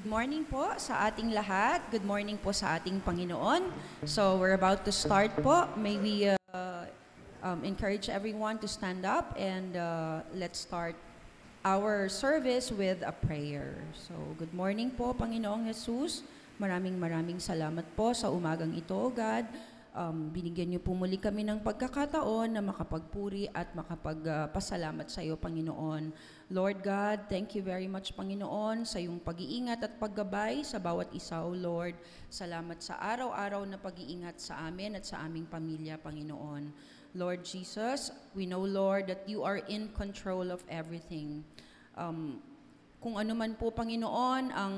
Good morning po sa ating lahat. Good morning po sa ating Panginoon. So we're about to start po. May we encourage everyone to stand up and let's start our service with a prayer. So good morning po, Panginoong Jesus. Maraming salamat po sa umagang ito, God. Binigyan niyo po muli kami ng pagkakataon na makapagpuri at makapagpasalamat sa iyo, Panginoon. Lord God, thank you very much, Panginoon, sa iyong pag-iingat at paggabay sa bawat isa, O Lord. Salamat sa araw-araw na pag-iingat sa amin at sa aming pamilya, Panginoon. Lord Jesus, we know, Lord, that you are in control of everything. Kung ano man po, Panginoon, ang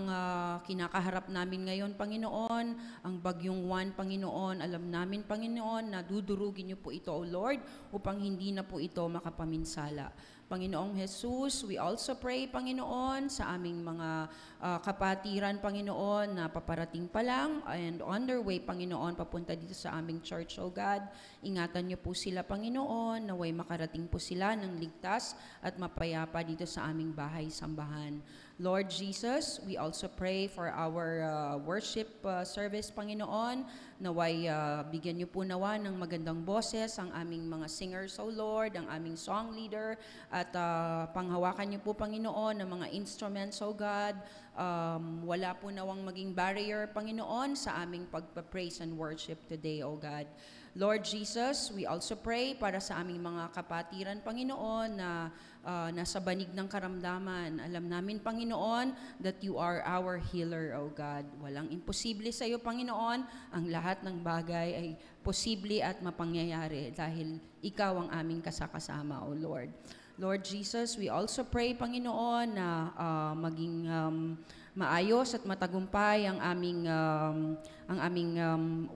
kinakaharap namin ngayon, Panginoon, ang bagyong Juan, Panginoon, alam namin, Panginoon, na dudurugin niyo po ito, O Lord, upang hindi na po ito makapaminsala. Panginoong Jesus, we also pray, Panginoon, sa aming mga kapatiran, Panginoon, na paparating pa lang and on their way, Panginoon, papunta dito sa aming church, O God. Ingatan niyo po sila, Panginoon, naway makarating po sila ng ligtas at mapayapa dito sa aming bahay-sambahan. Lord Jesus, we also pray for our worship service, Panginoon. Naway bigyan niyo po nawa ng magandang boses ang aming mga singers, O Lord, ang aming song leader, at panghawakan niyo po, Panginoon, ng mga instruments, O God. Wala po nawang maging barrier, Panginoon, sa aming pagpa-praise and worship today, O God. Lord Jesus, we also pray para sa aming mga kapatiran, Panginoon, na nasa banig ng karamdaman. Alam namin, Panginoon, that you are our healer, O God. Walang imposible sa iyo, Panginoon. Ang lahat ng bagay ay posible at mapangyayari dahil ikaw ang aming kasakasama, O Lord. Lord Jesus, we also pray, Panginoon, na maging maayos at matagumpay ang aming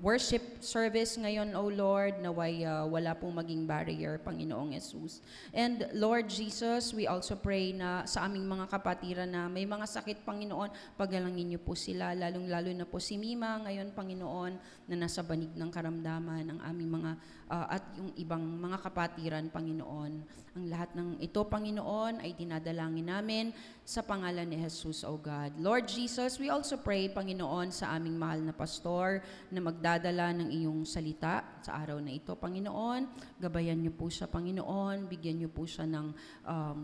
worship service ngayon, O Lord, naway wala pong maging barrier, Panginoong Jesus. And Lord Jesus, we also pray na sa aming mga kapatiran na may mga sakit, Panginoon, pagalangin niyo po sila, lalong-lalo na po si Mima ngayon, Panginoon, na nasa banig ng karamdaman, ang aming mga at yung ibang mga kapatiran, Panginoon. Ang lahat ng ito, Panginoon, ay dinadalangin namin sa pangalan ni Jesus, O God. Lord Jesus, we also pray, Panginoon, sa aming mahal na pastor na magdadala ng iyong salita sa araw na ito, Panginoon. Gabayan niyo po siya, Panginoon. Bigyan niyo po siya ng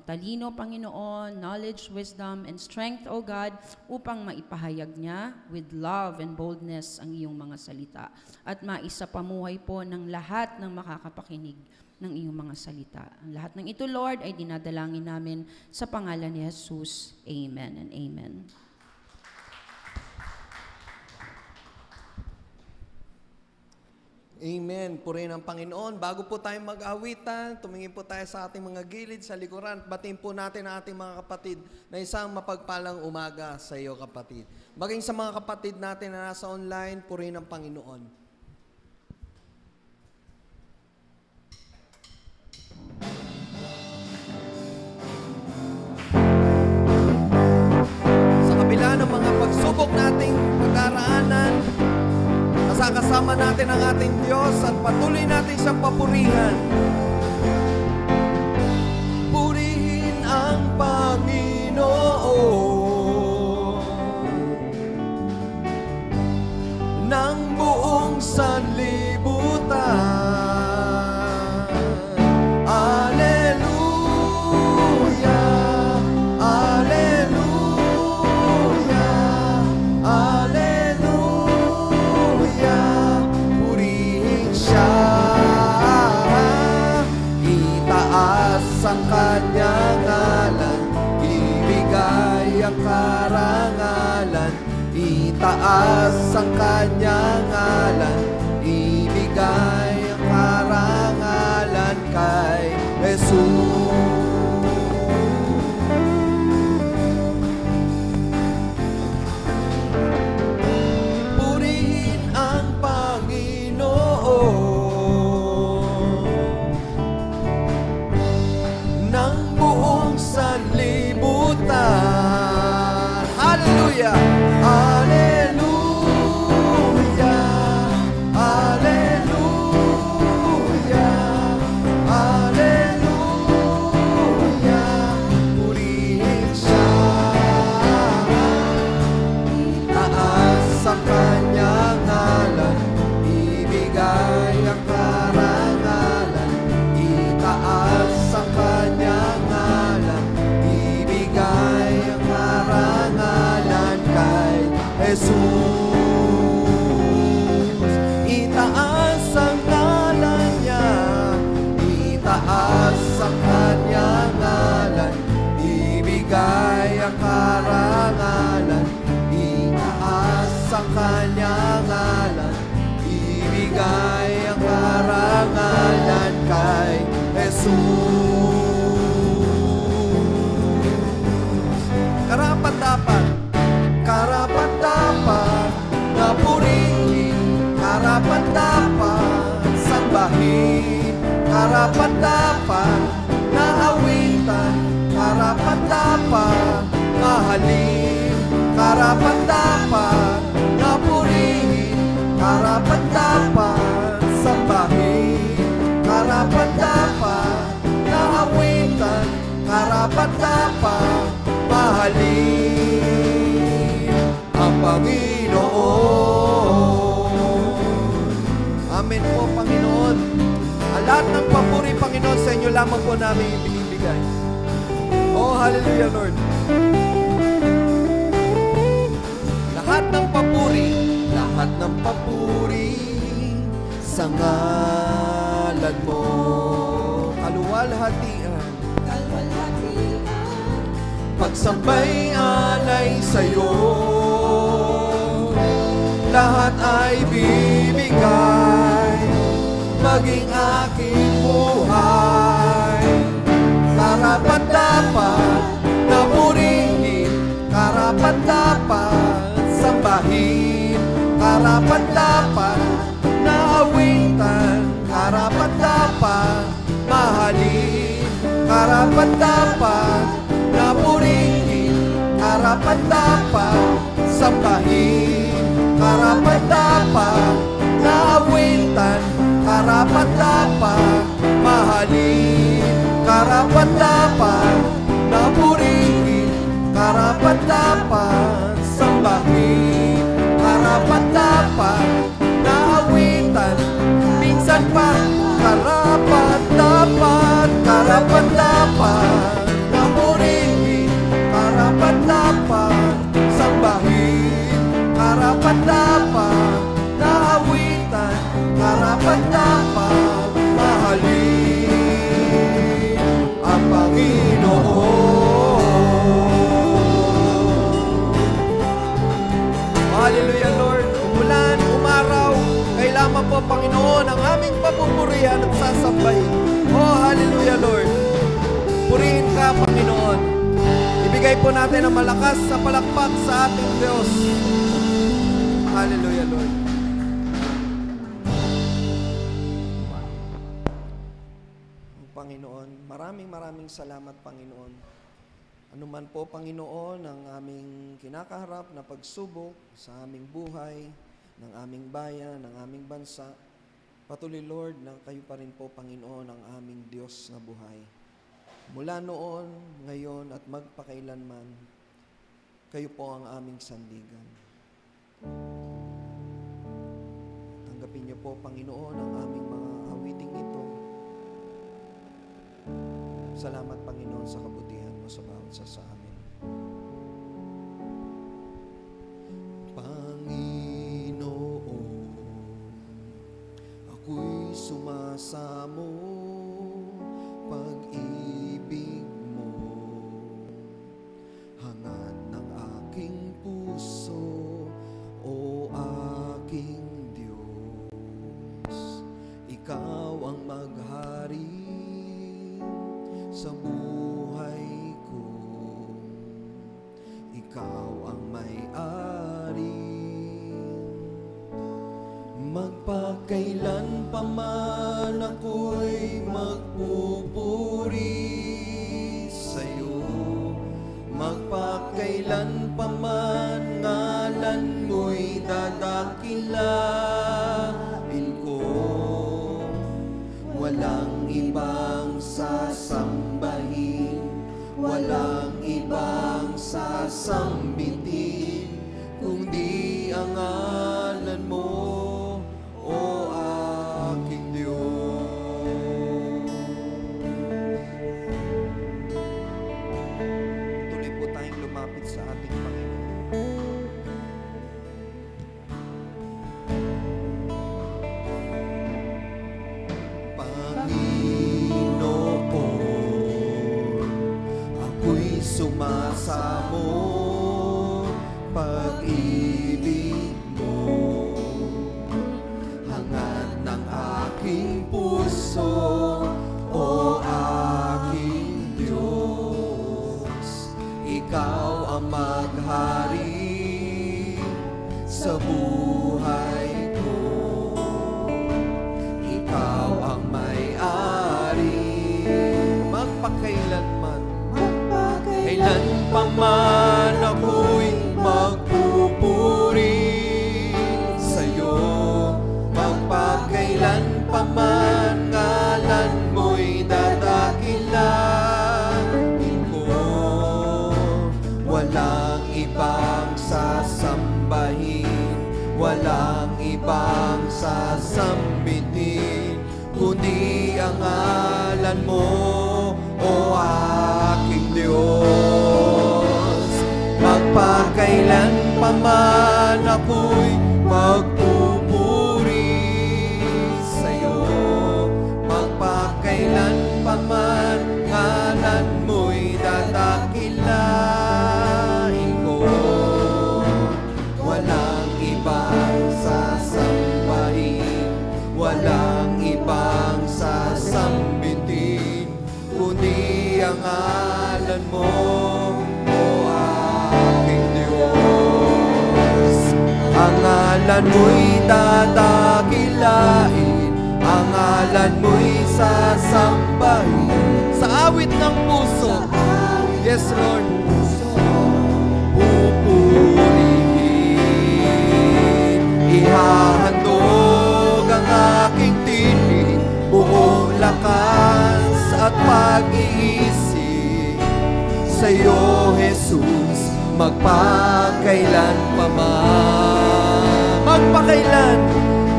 talino, Panginoon, knowledge, wisdom, and strength, O God, upang maipahayag niya with love and boldness ang iyong mga salita. At maisapamuhay po ng lahat ng makakapakinig ng iyong mga salita. Ang lahat ng ito, Lord, ay dinadalangin namin sa pangalan ni Jesus. Amen and amen. Amen. Purihin ang Panginoon. Bago po tayo mag-awitan, tumingin po tayo sa ating mga gilid sa likuran. Batiin po natin ang ating mga kapatid na isang mapagpalang umaga sa iyo, kapatid. Maging sa mga kapatid natin na nasa online, purihin ang Panginoon. Sa kabila ng mga pagsubok nating pagkaraanan, kasama natin ang ating Diyos at patuloy natin siyang papurihan. Purihin ang Panginoon ng buong sanlibutan. Ang kanyang ngalan, ibigay ang karangalan. Itaas ang kanyang ngalan, ibigay ang karangalan kay Jesus. Purihin ang Panginoon ng buong sanlibutan. Hallelujah! Hallelujah! Hallelujah! Hallelujah! Purihin siya. Jesus. Itaas ang ngalan niya, itaas ang kanyang ngalan, ibigay ang karangalan, itaas ang kanyang ngalan, ibigay ang karangalan kay Jesus. Karapat-dapat, karapat-dapat na purihin, karapat-dapat sambahin, karapat-dapat na awitan, karapat-dapat mahalin, karapat-dapat na purihin, karapat-dapat sambahin, karapat-dapat na awitan, karapat-dapat mahalin ang Panginoon. Amen po, Panginoon. Ang lahat ng papuri, Panginoon, sa inyo lamang po namin ibinibigay. Oh, hallelujah, Lord. Lahat ng papuri sa ngalan mo. Kaluwalhatian, pagsambay alay sa'yo, lahat ay bibigay, maging aking buhay. Karapat-dapat na purihin, karapat-dapat sambahin, karapat-dapat na awitan, karapat-dapat mahalin, karapat-dapat na purihin, karapat-dapat sambahin, karapat-dapat na awitan, karapat-dapat mahalin, karapat-dapat na purihin, karapat-dapat sambahin, karapat-dapat na awitan, minsan pa karapat-dapat, karapat-dapat na purihin, karapat-dapat sambahin, karapat-dapat na awitan, karapat-dapat mahalin ang Panginoon. Hallelujah, Lord. Umulan, umaraw, kailangan po, Panginoon, ang aming papupurihan at sasambahin. Oh, hallelujah, Lord. Purihin ka, Panginoon. Ibigay po natin ang malakas sa palakpak sa ating Diyos. Hallelujah, Lord. Panginoon, maraming salamat, Panginoon. Ano man po, Panginoon, ang aming kinakaharap na pagsubok sa aming buhay, ng aming bayan, ng aming bansa, patuloy, Lord, na kayo pa rin po, Panginoon, ang aming Diyos na buhay. Mula noon, ngayon, at magpakailanman, kayo po ang aming sandigan. Tanggapin niyo po, Panginoon, ang aming mga awiting ito. Salamat, Panginoon, sa kabutihan mo sa bawat isa sa amin. Panginoon, ako'y sumasamo, pag-ibig mo, hangad ng aking puso, o aking Diyos. Ikaw ang maghari sa buhay ko, ikaw ang may-ari. Magpakailan pa man ako'y magpupuri sa'yo, magpakailan pa man ngalan mo'y dadakilain ko. Walang ibang sasambahin, walang ibang sasambitin, kundi ang ngalan mo, o aking Diyos. Tuloy po tayong lumapit sa ating Panginoon. sumasamo pag-ibig mo. Hangad ng aking puso, o aking Diyos. Ikaw ang maghari sa buhay ko. Ikaw ang may-ari magpakailanman. Kailan pa man ako'y magpupuri sa'yo. Magpakailan pa man ngalan mo'y dadakilain ko. Walang ibang sasambahin, walang ibang sasambitin, kundi ang ngalan mo, o aking Diyos. Magpakailan pa man ako'y magpupuri sa'yo. Magpakailan pa man ngalan mo'y dadakilain ko. Walang ibang sasambahin, walang ibang sasambitin, kundi ang ngalan mo, o aking Diyos. Ang ngalan mo'y dadakilain, ang ngalan mo'y sasambahin. Sa awit ng puso, yes Lord, pupurihin. Ihahandog ang aking tinig, buong lakas at pag-iisip sa'yo, Jesus, magpakailan pa man.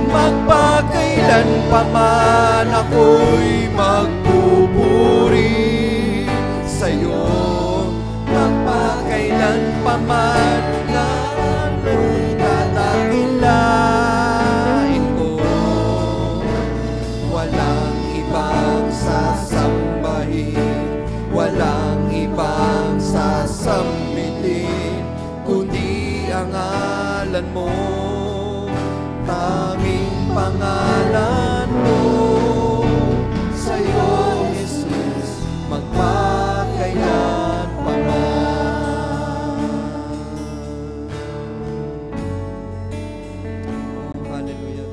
Magpakailan pa man ako'y magpupuri sa'yo. Magpakailan pa man ngalan mo'y dadakilain ko. Walang ibang sasambahin, walang ibang sasambitin, kundi ang ngalan mo, tanging pangalan mo. Sa'yo, Jesus, magpakailan pa man. Oh, hallelujah.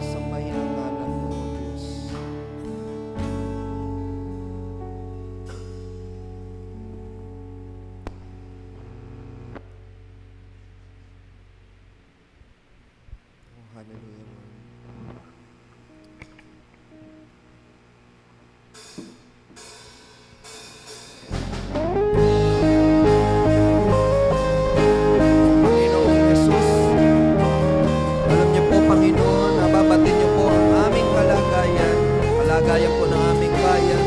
Sambahin ang ngalan mo, Diyos. Oh, hallelujah, Lord. Panginoong Jesus, alam niyo po, Panginoon, nababatin niyo po ang aming kalagayan po ng aming bayan.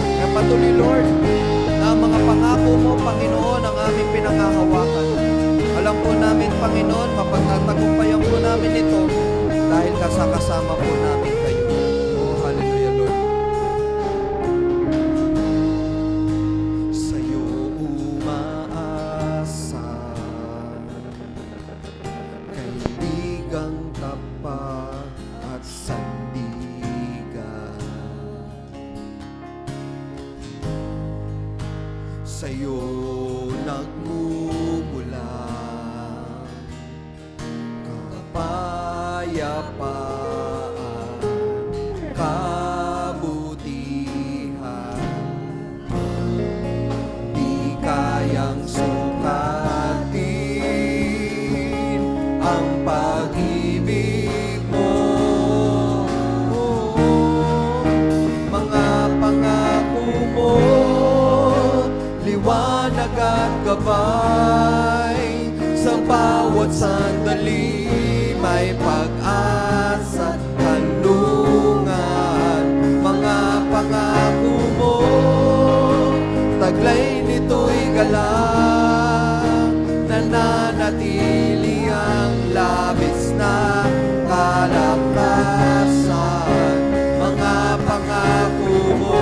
Kaya patuloy, Lord, na ang mga pangako mo, Panginoon, ang aming pinangahawakan. Alam po namin, Panginoon, mapagtatagumpayan po namin ito dahil kasama po namin kayo. Oh, hallelujah, Lord. Sa'yo umaasa, kaibigang tapat at sandigan. Sa'yo nagmumula kapayapaan, kabutihan. Di kayang sukatin ang pag-ibig mo. Mga pangako mo, liwanag at gabay. Sa bawat sandali may pag-asa, kanlungan. Mga pangako mo, taglay nito'y galang, nananatili ang labis na kalakasan. Mga pangako mo,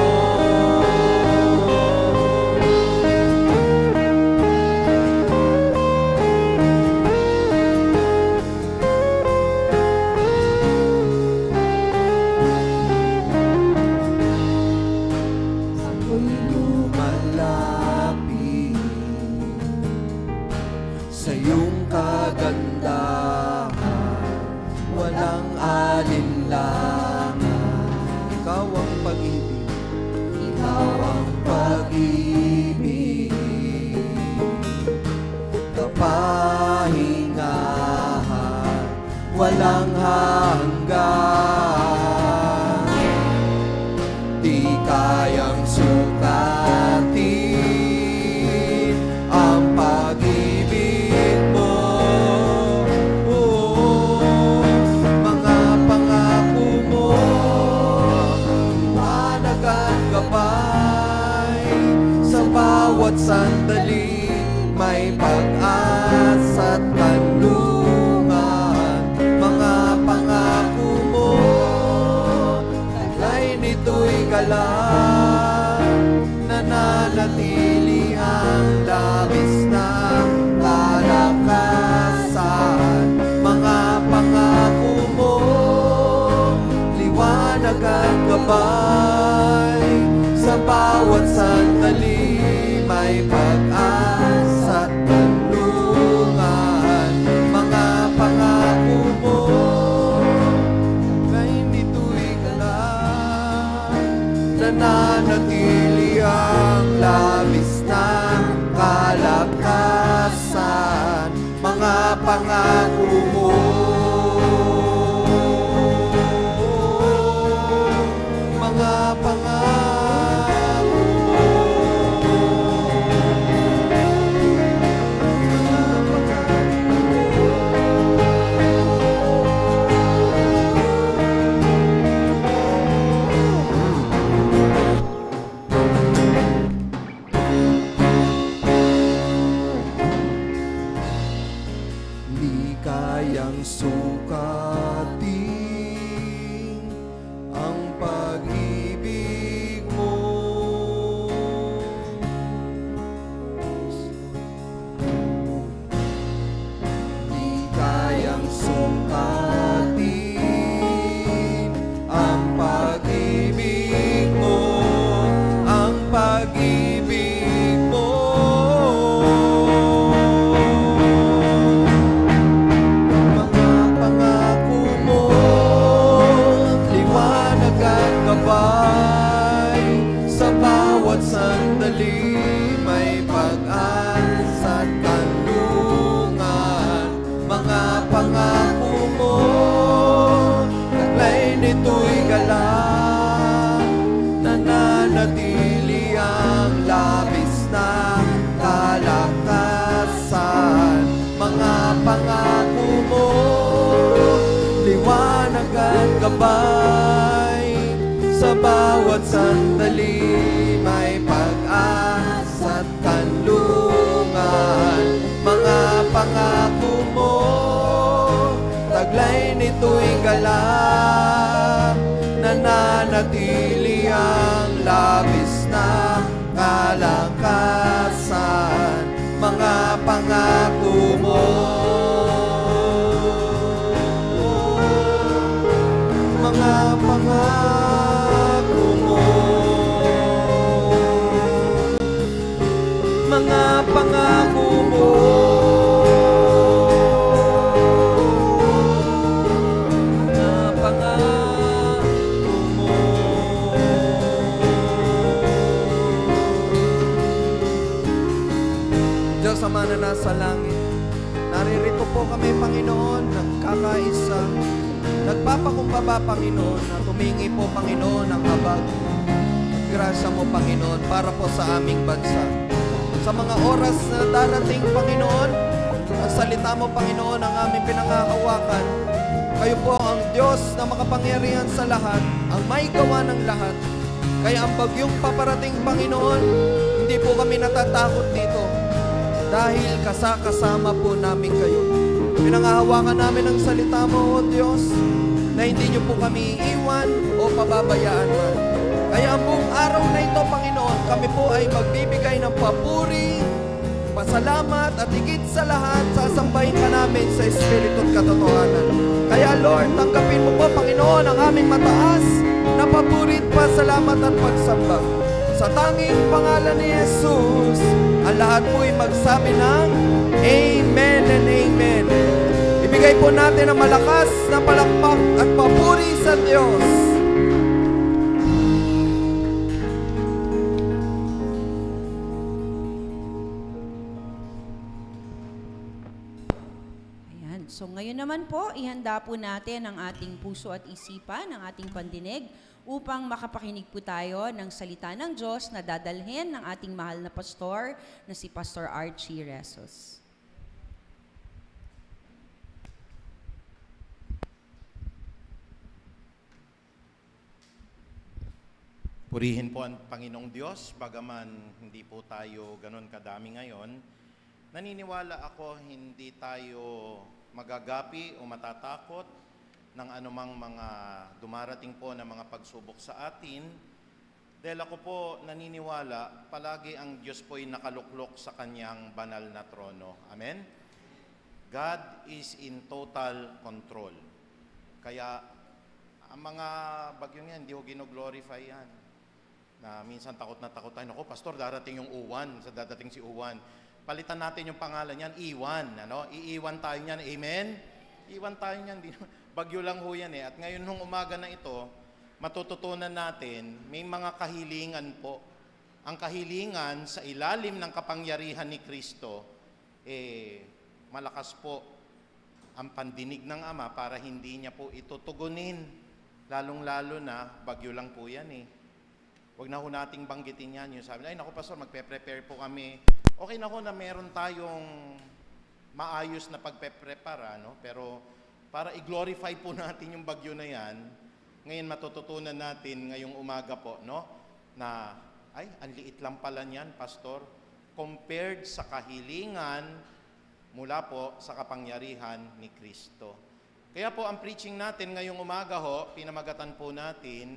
walang hanggan. Di kayang sukatin ang pag-ibig mo. Mga pangako mo, liwanag at gabay. Sa bawat sandali may pag-asa at kanlungan. Mga pangako mo, taglay nito'y galang, nananatili ang labis na kalakasan. Mga pangako mo, liwanag at gabay. Sa bawat sandali may pag-asa at kanlungan. Mga pangako mo, taglay nito'y galang, nananatili ang labis na kalakasan. Mga pangako mo, mga pangako mo, di kayang sukatin ang pag-ibig mo. Di kayang sukatin ang pag-ibig mo, ang pag-ibig mo. Mga pangako mo, liwanag at gabay. Sa bawat sandali may pag-asa at kanlungan. Mga pangako mo, taglay nito'y galang, nananatili ang labis na kalakasan. Mga pangako mo, liwanag at gabay. Sa bawat sandali may pag-asa at kanlungan. Mga pangako mo, taglay nito'y galang, nananatili ang labis na kalakasan. Mga pangako mo, mga pangako mo, mga pangako mo, mga pangako mo. Diyos Ama na nasa langit, naririto po kami, Panginoon, nagkakaisa, nagpapakumbaba, Panginoon, na tumingi po, Panginoon, ang habag. Grasya mo, Panginoon, para po sa aming bansa. Sa mga oras na darating, Panginoon, ang salita mo, Panginoon, ang aming pinangahawakan. Kayo po ang Diyos na makapangyarihan sa lahat, ang may gawa ng lahat. Kaya ang bagyong paparating, Panginoon, hindi po kami natatakot dito. Dahil kasama po namin kayo. Pinangahawakan namin ang salita mo, O Diyos, na hindi niyo po kami iiwan o pababayaan man. Kaya ang buong araw na ito, Panginoon, kami po ay magbibigay ng papuri, pasalamat, at higit sa lahat, sasambahin ka namin sa Espiritu at katotohanan. Kaya Lord, tanggapin mo po, Panginoon, ang aming mataas na papuri, pasalamat at pagsamba. Sa tanging pangalan ni Jesus, ang lahat po ay magsabi ng Amen and Amen. Ibigay po natin ang malakas na palakpak at papuri sa Diyos. So ngayon naman po, ihanda po natin ang ating puso at isipan, ang ating pandinig, upang makapakinig po tayo ng salita ng Diyos na dadalhin ng ating mahal na pastor na si Pastor Archie Resos. Purihin po ang Panginoong Diyos, bagaman hindi po tayo ganon kadami ngayon. Naniniwala ako hindi tayo magagapi o matatakot ng anumang mga dumarating po na mga pagsubok sa atin. Dahil ako po naniniwala, palagi ang Diyos po ay nakaluklok sa kanyang banal na trono. Amen? God is in total control. Kaya ang mga bagyong yan, hindi ko gino-glorify yan. Na minsan takot na takot tayo, naku, pastor, darating yung Uwan, sa dadating si Uwan. Palitan natin yung pangalan niyan, Iwan, ano? Iiwan tayo niyan, amen? Iwan tayo niyan, bagyo lang ho yan eh. At ngayon nung umaga na ito, matututunan natin, may mga kahilingan po. Ang kahilingan sa ilalim ng kapangyarihan ni Kristo, malakas po ang pandinig ng Ama para hindi niya po itutugunin. Lalong-lalo na, bagyo lang po yan eh. Huwag na ho nating banggitin yan. Yung sabi, ay naku pastor, magpe-prepare po kami. Okay na ho na meron tayong maayos na pagpe-prepara, no? Pero para i-glorify po natin yung bagyo na yan, ngayon matututunan natin ngayong umaga po, no? Na, ay, ang liit lang pala niyan, pastor, compared sa kahilingan mula po sa kapangyarihan ni Kristo. Kaya po ang preaching natin ngayong umaga ho, pinamagatan po natin,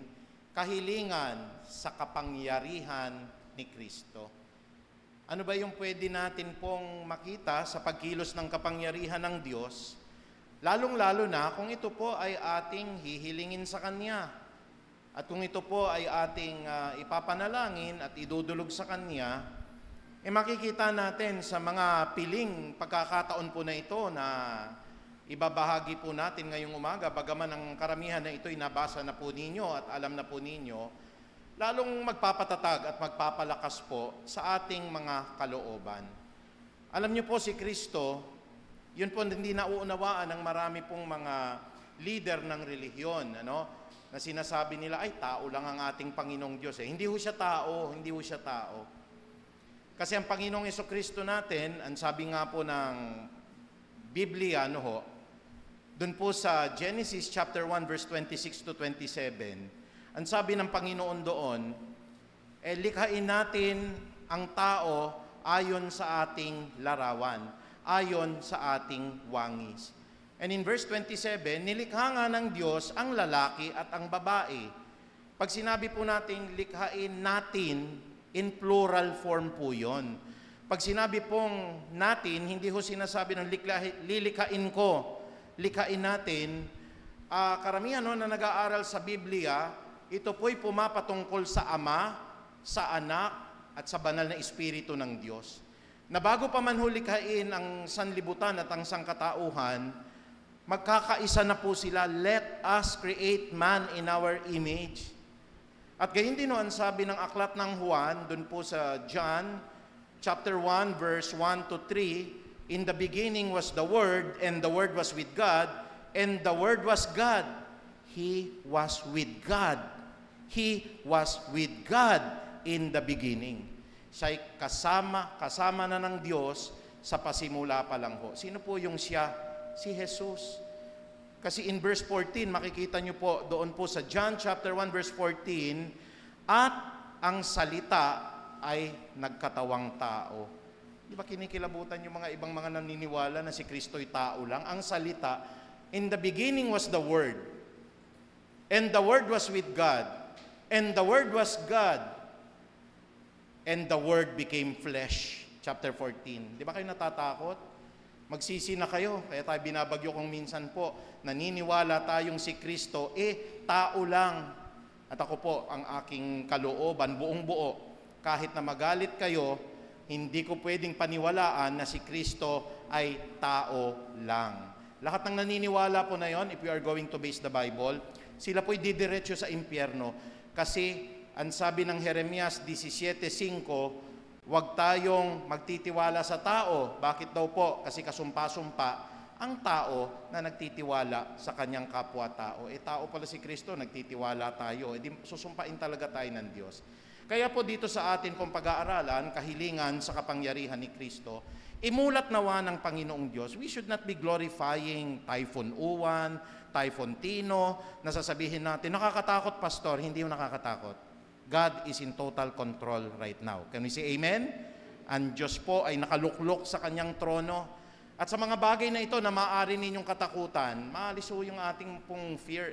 kahilingan sa kapangyarihan ni Kristo. Ano ba yung pwede natin pong makita sa pagkilos ng kapangyarihan ng Diyos? Lalong-lalo na kung ito po ay ating hihilingin sa Kanya. At kung ito po ay ating ipapanalangin at idudulog sa Kanya, makikita natin sa mga piling pagkakataon po na ito na ibabahagi po natin ngayong umaga, bagaman ang karamihan na ito'y nabasa na po ninyo at alam na po ninyo, lalong magpapatatag at magpapalakas po sa ating mga kalooban. Alam niyo po si Kristo, yun po hindi nauunawaan ng marami pong mga leader ng relihiyon, ano? Na sinasabi nila, ay tao lang ang ating Panginoong Diyos. Hindi ho siya tao, hindi ho siya tao. Kasi ang Panginoong Jesucristo natin, ang sabi nga po ng Biblia, ano ho, doon po sa Genesis chapter 1 verse 26 to 27, ang sabi ng Panginoon doon, likhain natin ang tao ayon sa ating larawan, ayon sa ating wangis. And in verse 27, nilikha nga ng Diyos ang lalaki at ang babae. Pag sinabi po natin likhain natin, in plural form po yun. Pag sinabi pong natin, hindi ho sinasabi ng lilikhain ko, likhain natin. Karamihan na nag-aaral sa Biblia, ito po'y pumapatungkol sa Ama, sa Anak, at sa banal na Espiritu ng Diyos. Na bago pa man hulikhain ang sanlibutan at ang sangkatauhan, magkakaisa na po sila, let us create man in our image. At gayon din ang sabi ng aklat ng Juan, dun po sa John, chapter 1, verse 1 to 3, in the beginning was the Word, and the Word was with God, and the Word was God. He was with God. He was with God in the beginning. Siya'y kasama na ng Diyos sa pasimula pa lang ho. Sino po yung siya? Si Jesus. Kasi in verse 14, makikita nyo po doon po sa John chapter 1 verse 14, at ang salita ay nagkatawang tao. Di ba kinikilabutan yung mga ibang mga naniniwala na si Kristo'y tao lang? Ang salita, in the beginning was the Word, and the Word was with God, and the Word was God, and the Word became flesh. Chapter 14. Di ba kayo natatakot? Magsisi na kayo. Kaya tayo binabagyo kung minsan po, naniniwala tayong si Kristo, tao lang. At ako po, ang aking kalooban, buong buo, kahit na magalit kayo, hindi ko pwedeng paniwalaan na si Kristo ay tao lang. Lahat ng naniniwala po na yon, if we are going to base the Bible, sila po'y didiretso sa impyerno. Kasi, ang sabi ng Jeremias 17:5, huwag tayong magtitiwala sa tao. Bakit daw po? Kasi kasumpa-sumpa ang tao na nagtitiwala sa kanyang kapwa-tao. Tao pala si Kristo, nagtitiwala tayo. Di susumpain talaga tayo ng Diyos. Kaya po dito sa atin kung pag-aaralan, kahilingan sa kapangyarihan ni Kristo, imulat nawa ng Panginoong Diyos, we should not be glorifying Typhoon Uwan, Typhoon Tino, nasasabihin natin, nakakatakot, Pastor. Hindi yung nakakatakot. God is in total control right now. Can we say amen? Ang Diyos po ay nakaluklok sa kanyang trono. At sa mga bagay na ito na maaari ninyong katakutan, maalis po yung ating pong fear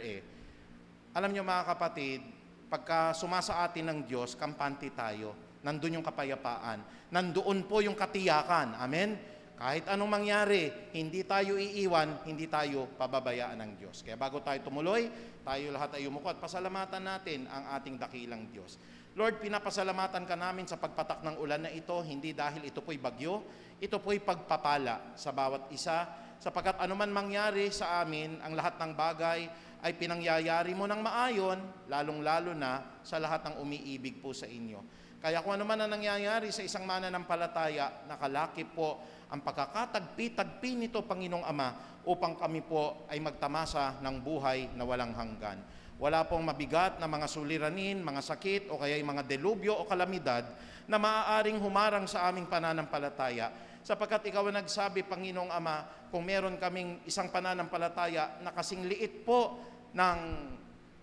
Alam nyo mga kapatid, pagka sumasa atin ng Diyos, kampante tayo. Nandun yung kapayapaan. Nandoon po yung katiyakan. Amen? Kahit anong mangyari, hindi tayo iiwan, hindi tayo pababayaan ng Diyos. Kaya bago tayo tumuloy, tayo lahat ay umuko at pasalamatan natin ang ating dakilang Diyos. Lord, pinapasalamatan ka namin sa pagpatak ng ulan na ito, hindi dahil ito po'y bagyo, ito po'y pagpapala sa bawat isa, sapagkat anuman mangyari sa amin, ang lahat ng bagay ay pinangyayari mo ng maayon, lalong-lalo na sa lahat ng umiibig po sa inyo. Kaya kung anuman ang nangyayari sa isang mananampalataya, nakalakip po ang pagkakatagpi-tagpi nito, Panginoong Ama, upang kami po ay magtamasa ng buhay na walang hanggan. Wala pong mabigat na mga suliranin, mga sakit, o kaya mga delubyo o kalamidad na maaaring humarang sa aming pananampalataya. Sapagkat ikaw ang nagsabi, Panginoong Ama, kung meron kaming isang pananampalataya na kasing liit po ng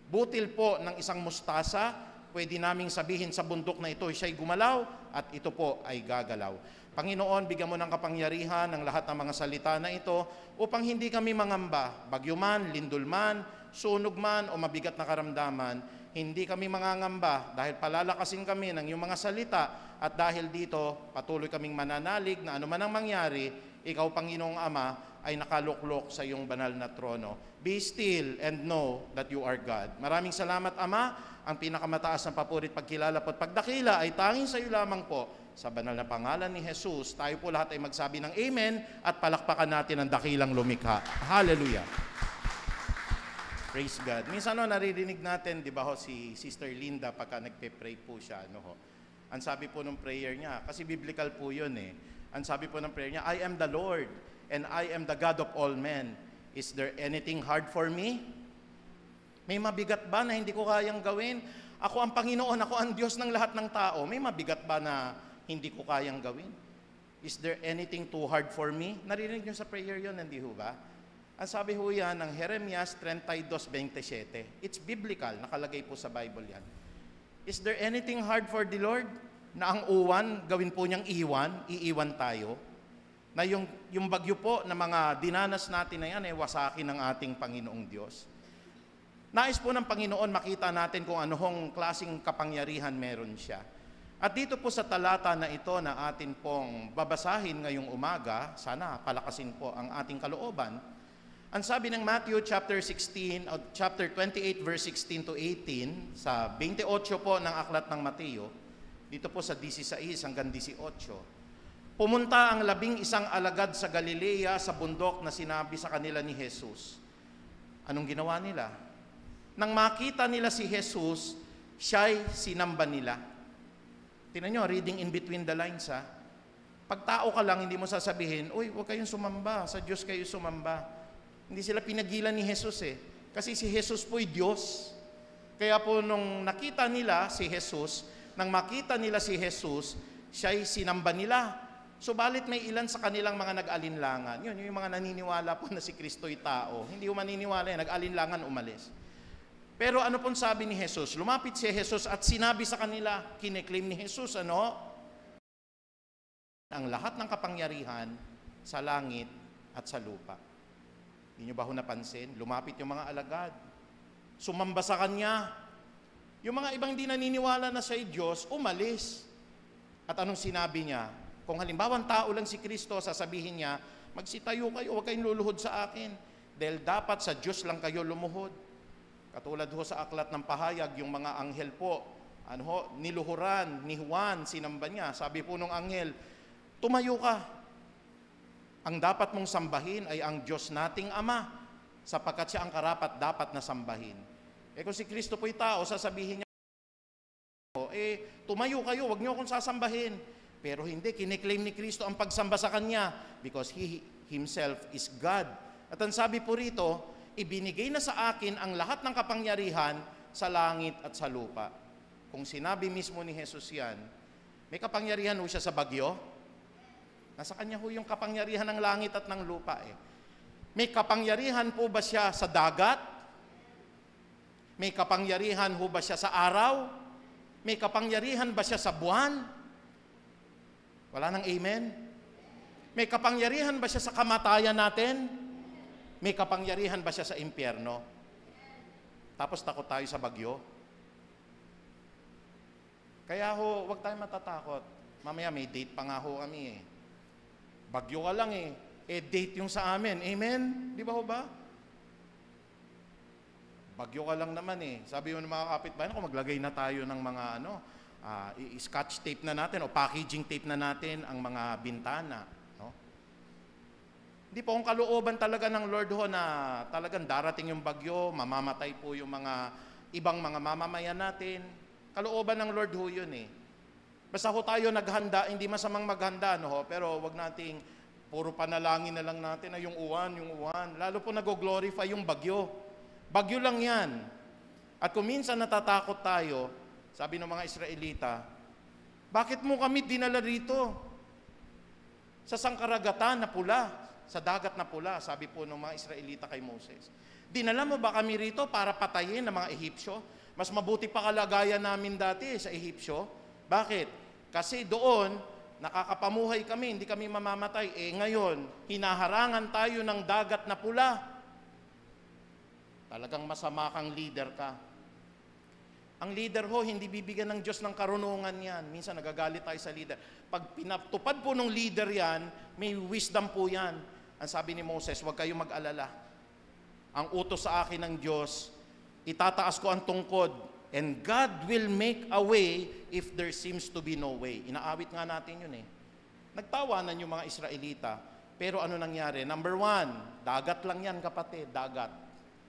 butil po ng isang mustasa, pwede naming sabihin sa bundok na ito, siya'y gumalaw at ito po ay gagalaw. Panginoon, bigyan mo ng kapangyarihan ng lahat ng mga salita na ito upang hindi kami mangamba, bagyo man, lindol man, sunog man o mabigat na karamdaman, hindi kami mangangamba dahil palalakasin kami ng iyong mga salita at dahil dito patuloy kaming mananalig na anuman ang mangyari, ikaw Panginoong Ama ay nakaluklok sa iyong banal na trono. Be still and know that you are God. Maraming salamat Ama, ang pinakamataas na papurit, pagkilala po at pagdakila ay tanging sa iyo lamang po. Sa banal na pangalan ni Jesus, tayo po lahat ay magsabi ng Amen at palakpakan natin ang dakilang lumikha. Hallelujah! Praise God. Minsan naririnig natin, di ba si Sister Linda pagka nagpe-pray po siya, ang sabi po ng prayer niya, kasi biblical po yun ang sabi po ng prayer niya, I am the Lord and I am the God of all men. Is there anything hard for me? May mabigat ba na hindi ko kayang gawin? Ako ang Panginoon, ako ang Diyos ng lahat ng tao. May mabigat ba na hindi ko kayang gawin? Is there anything too hard for me? Narinig niyo sa prayer yun, hindi ho ba? Ang sabi ho yan ng Jeremias 32:27. It's biblical, nakalagay po sa Bible yan. Is there anything hard for the Lord? Na ang uwan, gawin po niyang iiwan tayo? Na yung bagyo po na mga dinanas natin na yan, wasakin ng ating Panginoong Diyos. Nais po ng Panginoon makita natin kung anong klaseng kapangyarihan meron siya. At dito po sa talata na ito na atin pong babasahin ngayong umaga, sana palakasin po ang ating kalooban. Ang sabi ng Matthew chapter 16, chapter 28 verse 16 to 18, sa 28 po ng aklat ng Mateo, dito po sa 16 hanggang 18. Pumunta ang 11 alagad sa Galilea sa bundok na sinabi sa kanila ni Jesus. Anong ginawa nila? Nang makita nila si Jesus, siya'y sinamba nila. Tingnan nyo, reading in between the lines Pag tao ka lang, hindi mo sasabihin, uy, huwag kayong sumamba, sa Diyos kayo sumamba. Hindi sila pinagilan ni Jesus Kasi si Jesus po'y Diyos. Kaya po nung nakita nila si Jesus, nang makita nila si Jesus, siya'y sinamba nila. Subalit may ilan sa kanilang mga nag-alinlangan. Yun, yung mga naniniwala po na si Kristo'y tao. Hindi yung maniniwala nag-alinlangan, umalis. Pero ano pong sabi ni Jesus? Lumapit si Jesus at sinabi sa kanila, kine-claim ni Jesus, ang lahat ng kapangyarihan sa langit at sa lupa. Hindi nyo ba ho napansin? Lumapit yung mga alagad. Sumamba sa kanya. Yung mga ibang di naniniwala na siya Diyos, umalis. At anong sinabi niya? Kung halimbawa tao lang si Kristo, sasabihin niya, magsitayo kayo, huwag kayong luluhod sa akin. Dahil dapat sa Diyos lang kayo lumuhod. Katulad ho sa aklat ng pahayag, yung mga anghel po, niluhuran ni Juan, sinamba niya. Sabi po nung anghel, tumayo ka. Ang dapat mong sambahin ay ang Diyos nating Ama, sapagkat siya ang karapat dapat na sambahin. Kung si Kristo po'y tao, sasabihin niya, tumayo kayo, huwag niyo akong sasambahin. Pero hindi, kiniklaim ni Kristo ang pagsamba sa Kanya because Himself is God. At ang sabi po rito, ibinigay na sa akin ang lahat ng kapangyarihan sa langit at sa lupa. Kung sinabi mismo ni Jesus yan, may kapangyarihan ho siya sa bagyo. Nasa kanya ho yung kapangyarihan ng langit at ng lupa eh. May kapangyarihan po ba siya sa dagat? May kapangyarihan ho ba siya sa araw? May kapangyarihan ba siya sa buwan? Wala nang amen? May kapangyarihan ba siya sa kamatayan natin? May kapangyarihan ba siya sa impyerno? Tapos takot tayo sa bagyo? Kaya ho, huwag tayong matatakot. Mamaya may date pa nga ho kami eh. Bagyo ka lang eh. Date yung sa amin. Amen? Di ba ho ba? Bagyo ka lang naman eh. Sabi mo ng mga kapitbahay, kung maglagay na tayo ng mga scotch tape na natin o packaging tape na natin ang mga bintana. No? Hindi po, kung kalooban talaga ng Lord ho na talagang darating yung bagyo, mamamatay po yung mga ibang mga mamamayan natin, kalooban ng Lord ho yun eh. Basta ho tayo naghanda, hindi masamang maghanda, no ho? Pero wag nating puro panalangin na lang natin na yung uwan. Lalo po nag-glorify yung bagyo. Bagyo lang yan. At kung minsan natatakot tayo, sabi ng mga Israelita, bakit mo kami dinala rito? Sa sangkaragatan na pula, sa dagat na pula, sabi po ng mga Israelita kay Moses. Dinala mo ba kami rito para patayin ng mga Ehipsyo? Mas mabuti pa kalagayan namin dati sa Ehipsyo. Bakit? Kasi doon, nakakapamuhay kami, hindi kami mamamatay. Ngayon, hinaharangan tayo ng dagat na pula. Talagang masama kang leader ka. Ang leader ho, hindi bibigyan ng Diyos ng karunungan yan. Minsan nagagalit tayo sa leader. Pag pinatupad po ng leader yan, may wisdom po yan. Ang sabi ni Moses, huwag kayong mag-alala. Ang utos sa akin ng Diyos, itataas ko ang tungkod, and God will make a way if there seems to be no way. Inaawit nga natin yun eh. Nagtawanan yung mga Israelita. Pero ano nangyari? Number 1, dagat lang yan kapatid, dagat.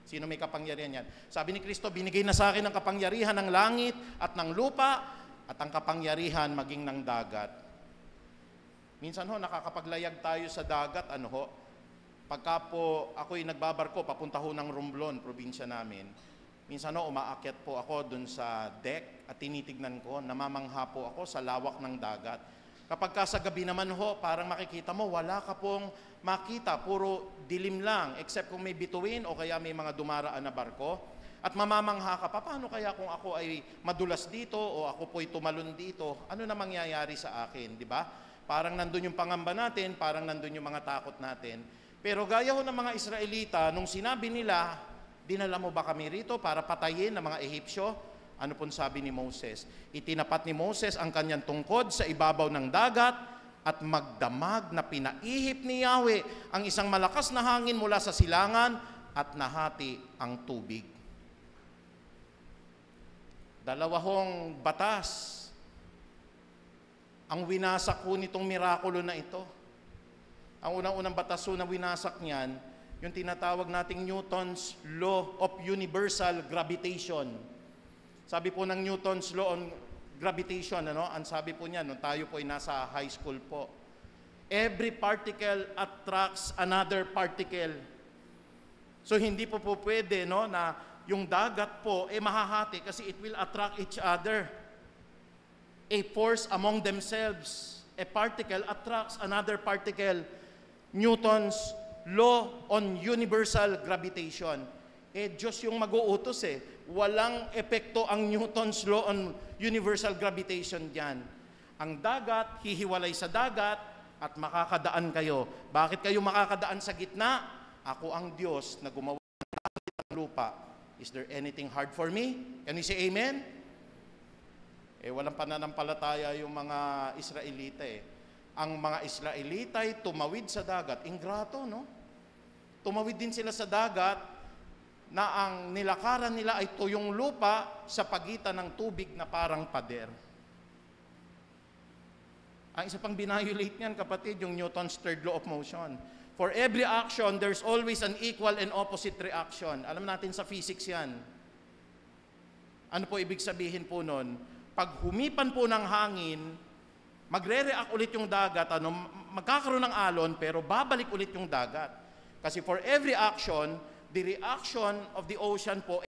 Sino may kapangyarihan yan? Sabi ni Kristo, binigay na sa akin ang kapangyarihan ng langit at ng lupa at ang kapangyarihan maging ng dagat. Minsan ho, nakakapaglayag tayo sa dagat, pagka po ako'y nagbabarko, papunta ho ng Romblon, probinsya namin. Minsan ho, umaakyat po ako dun sa deck at tinitignan ko, namamangha po ako sa lawak ng dagat. Kapag ka sa gabi naman ho, parang makikita mo, wala ka pong makita, puro dilim lang, except kung may bituin o kaya may mga dumaraan na barko. At mamamangha ka pa, paano kaya kung ako ay madulas dito o ako po'y tumalon dito, ano na mangyayari sa akin, di ba? Parang nandun yung pangamba natin, parang nandun yung mga takot natin. Pero gaya ho ng mga Israelita, nung sinabi nila, dinala mo ba kami rito para patayin ng mga Ehipsyo? Ano pong sabi ni Moses? Itinapat ni Moses ang kanyang tungkod sa ibabaw ng dagat at magdamag na pinaihip ni Yahweh ang isang malakas na hangin mula sa silangan at nahati ang tubig. Dalawang batas ang winasak po nitong mirakulo na ito. Ang unang-unang batas na winasak niyan, yung tinatawag nating Newton's Law of Universal Gravitation. Sabi po ng Newton's Law on Gravitation, ang sabi po niya, nung tayo po ay nasa high school po, every particle attracts another particle. So hindi po pwede na yung dagat po mahahati kasi it will attract each other. A force among themselves. A particle attracts another particle. Newton's Law on Universal Gravitation. Diyos yung mag-uutos Walang epekto ang Newton's Law on Universal Gravitation diyan. Ang dagat, hihiwalay sa dagat at makakadaan kayo. Bakit kayo makakadaan sa gitna? Ako ang Diyos na gumawa ng langit at lupa. Is there anything hard for me? Can you say amen? Walang pananampalataya yung mga Israelita Ang mga Israelita ay tumawid sa dagat. Ingrato, no? Tumawid din sila sa dagat na ang nilakaran nila ay tuyong lupa sa pagitan ng tubig na parang pader. Ang isa pang binayolate niyan, kapatid, yung Newton's third law of motion. For every action, there's always an equal and opposite reaction. Alam natin sa physics yan. Ano po ibig sabihin po nun? Pag humipan po ng hangin, magre-react ulit yung dagat, magkakaroon ng alon, pero babalik ulit yung dagat. Kasi for every action, the reaction of the ocean po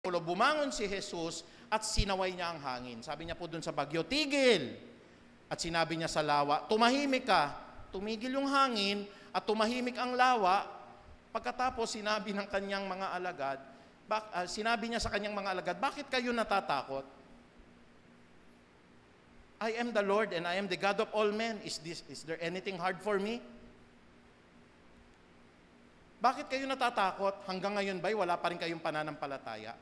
bumangon si Jesus at sinaway niya ang hangin. Sabi niya po dun sa bagyo, tigil! At sinabi niya sa lawa, tumahimik ka. Tumigil yung hangin at tumahimik ang lawa. Pagkatapos sinabi ng kanyang mga alagad, sinabi niya sa kanyang mga alagad, bakit kayo natatakot? I am the Lord and I am the God of all men. Is there anything hard for me? Bakit kayo natatakot? Hanggang ngayon ba'y wala pa rin kayong pananampalataya?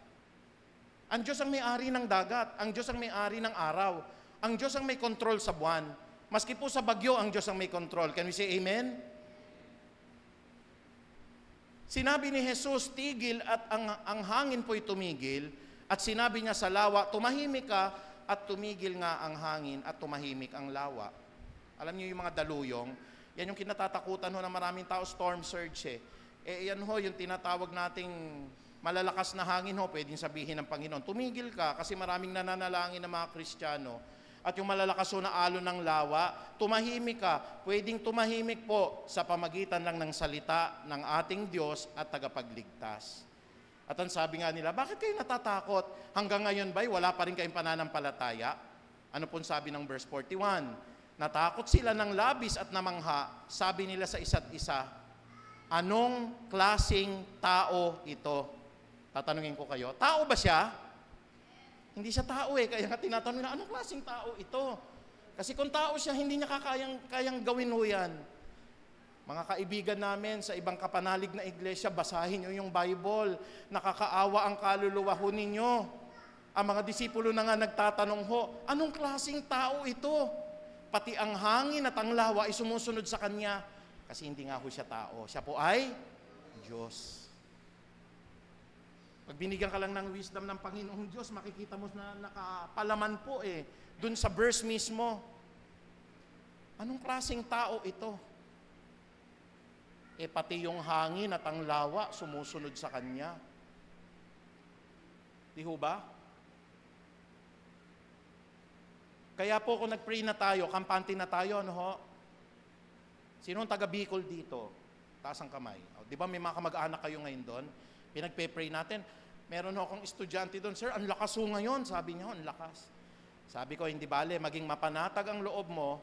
Ang Diyos ang may-ari ng dagat. Ang Diyos ang may-ari ng araw. Ang Diyos ang may control sa buwan. Maski po sa bagyo, ang Diyos ang may control. Can we say amen? Sinabi ni Jesus, tigil at ang hangin po'y tumigil. At sinabi niya sa lawa, tumahimik ka at tumigil nga ang hangin at tumahimik ang lawa. Alam niyo yung mga daluyong, yan yung kinatatakutan ho ng maraming tao, storm surge yan ho, yung tinatawag nating malalakas na hangin ho, pwedeng sabihin ng Panginoon, tumigil ka kasi maraming nananalangin ng mga Kristiyano. At yung malalakas ho na alon ng lawa, tumahimik ka. Pwedeng tumahimik po sa pamagitan lang ng salita ng ating Diyos at tagapagligtas. At ang sabi nga nila, bakit kayo natatakot? Hanggang ngayon ba'y wala pa rin kayong pananampalataya? Ano pong sabi ng verse 41? Natakot sila ng labis at namangha, sabi nila sa isa't isa, anong klaseng tao ito? Tatanungin ko kayo, tao ba siya? Hindi siya tao kaya nga tinatanong nila, anong klaseng tao ito? Kasi kung tao siya, hindi niya kayang gawin ho yan. Mga kaibigan namin sa ibang kapanalig na iglesia, basahin niyo yung Bible. Nakakaawa ang kaluluwa ho ninyo. Ang mga disipulo na nga nagtatanong ho, anong klaseng tao ito? Pati ang hangin at ang lawa ay sumusunod sa kanya. Kasi hindi nga ho siya tao. Siya po ay Diyos. Pag binigyan ka lang ng wisdom ng Panginoong Diyos, makikita mo na nakapalaman po dun sa verse mismo. Anong klaseng tao ito? Pati yung hangin at ang lawa sumusunod sa kanya. Di ho ba? Kaya po kung nag-pray na tayo, kampante na tayo, ano ho? Sinong taga Bicol dito? Taas ang kamay. Di ba may mga kamag-anak kayo ngayon doon? Pinagpe-pray natin. Meron akong estudyante doon, sir, ang lakas ho ngayon. Sabi niya, ang lakas. Sabi ko, hindi bale, maging mapanatag ang loob mo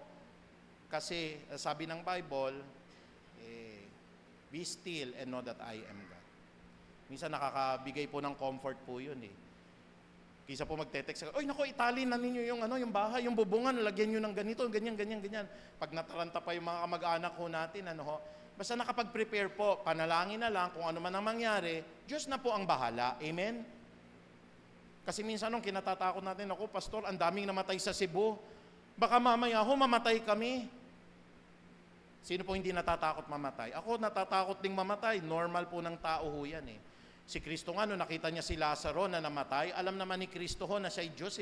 kasi sabi ng Bible, be still and know that I am God. Minsan nakakabigay po ng comfort po yun Kisa po magte-text, oy nako, italin na ninyo yung bahay, yung bubungan, lagyan nyo ng ganito, ganyan. Pag nataranta pa yung mga kamag-anak ho natin, basta nakapag-prepare po, panalangin na lang kung ano man ang mangyari, Diyos na po ang bahala. Amen? Kasi minsan nung kinatatakot natin, ako, pastor, ang daming namatay sa Cebu. Baka mamaya mamatay kami. Sino po hindi natatakot mamatay? Ako natatakot ding mamatay. Normal po ng tao ho yan Si Kristo nga, nakita niya si Lazaro na namatay, alam naman ni Kristo ho na siya'y Diyos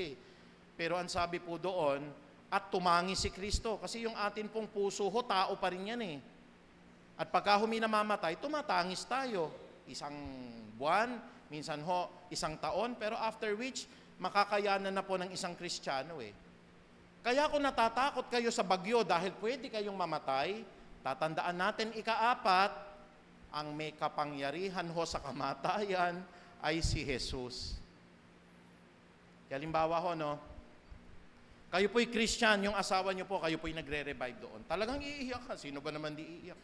Pero ang sabi po doon, at tumangi si Kristo. Kasi yung atin pong puso ho, tao pa rin yan At pagka namamatay, tumatangis tayo. Isang buwan, minsan ho, isang taon, pero after which, makakayanan na po ng isang Kristiyano Kaya kung natatakot kayo sa bagyo dahil pwede kayong mamatay, tatandaan natin ika-4, ang may kapangyarihan ho sa kamatayan ay si Jesus. Halimbawa ho, kayo po'y Christian, yung asawa nyo po, kayo po'y nagre-revive doon. Talagang iiyak ka. Sino ba naman di iiyak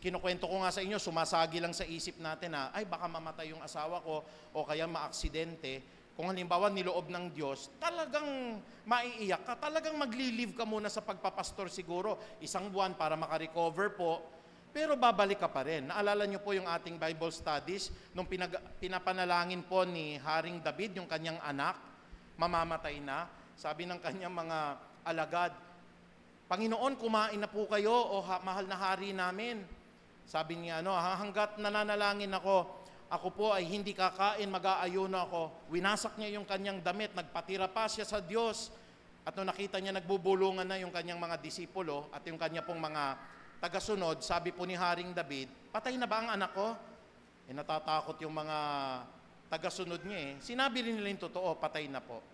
Kinukwento ko nga sa inyo, sumasagi lang sa isip natin ay baka mamatay yung asawa ko o kaya maaksidente. Kung halimbawa niloob ng Diyos, talagang maiiyak ka, talagang magli-live ka muna sa pagpapastor siguro. Isang buwan para makarecover po, pero babalik ka pa rin. Naalala niyo po yung ating Bible studies, nung pinapanalangin po ni Haring David, yung kanyang anak, mamamatay na. Sabi ng kanyang mga alagad, Panginoon, kumain na po kayo o mahal na hari namin. Sabi niya, hanggat nananalangin ako po ay hindi kakain, mag-aayuno ako. Winasak niya yung kanyang damit, nagpatira pa siya sa Diyos. At nung nakita niya nagbubulungan na yung kanyang mga disipulo at yung kanya pong mga tagasunod, sabi po ni Haring David, patay na ba ang anak ko? Natatakot yung mga tagasunod niya Sinabi rin nila yung totoo, patay na po.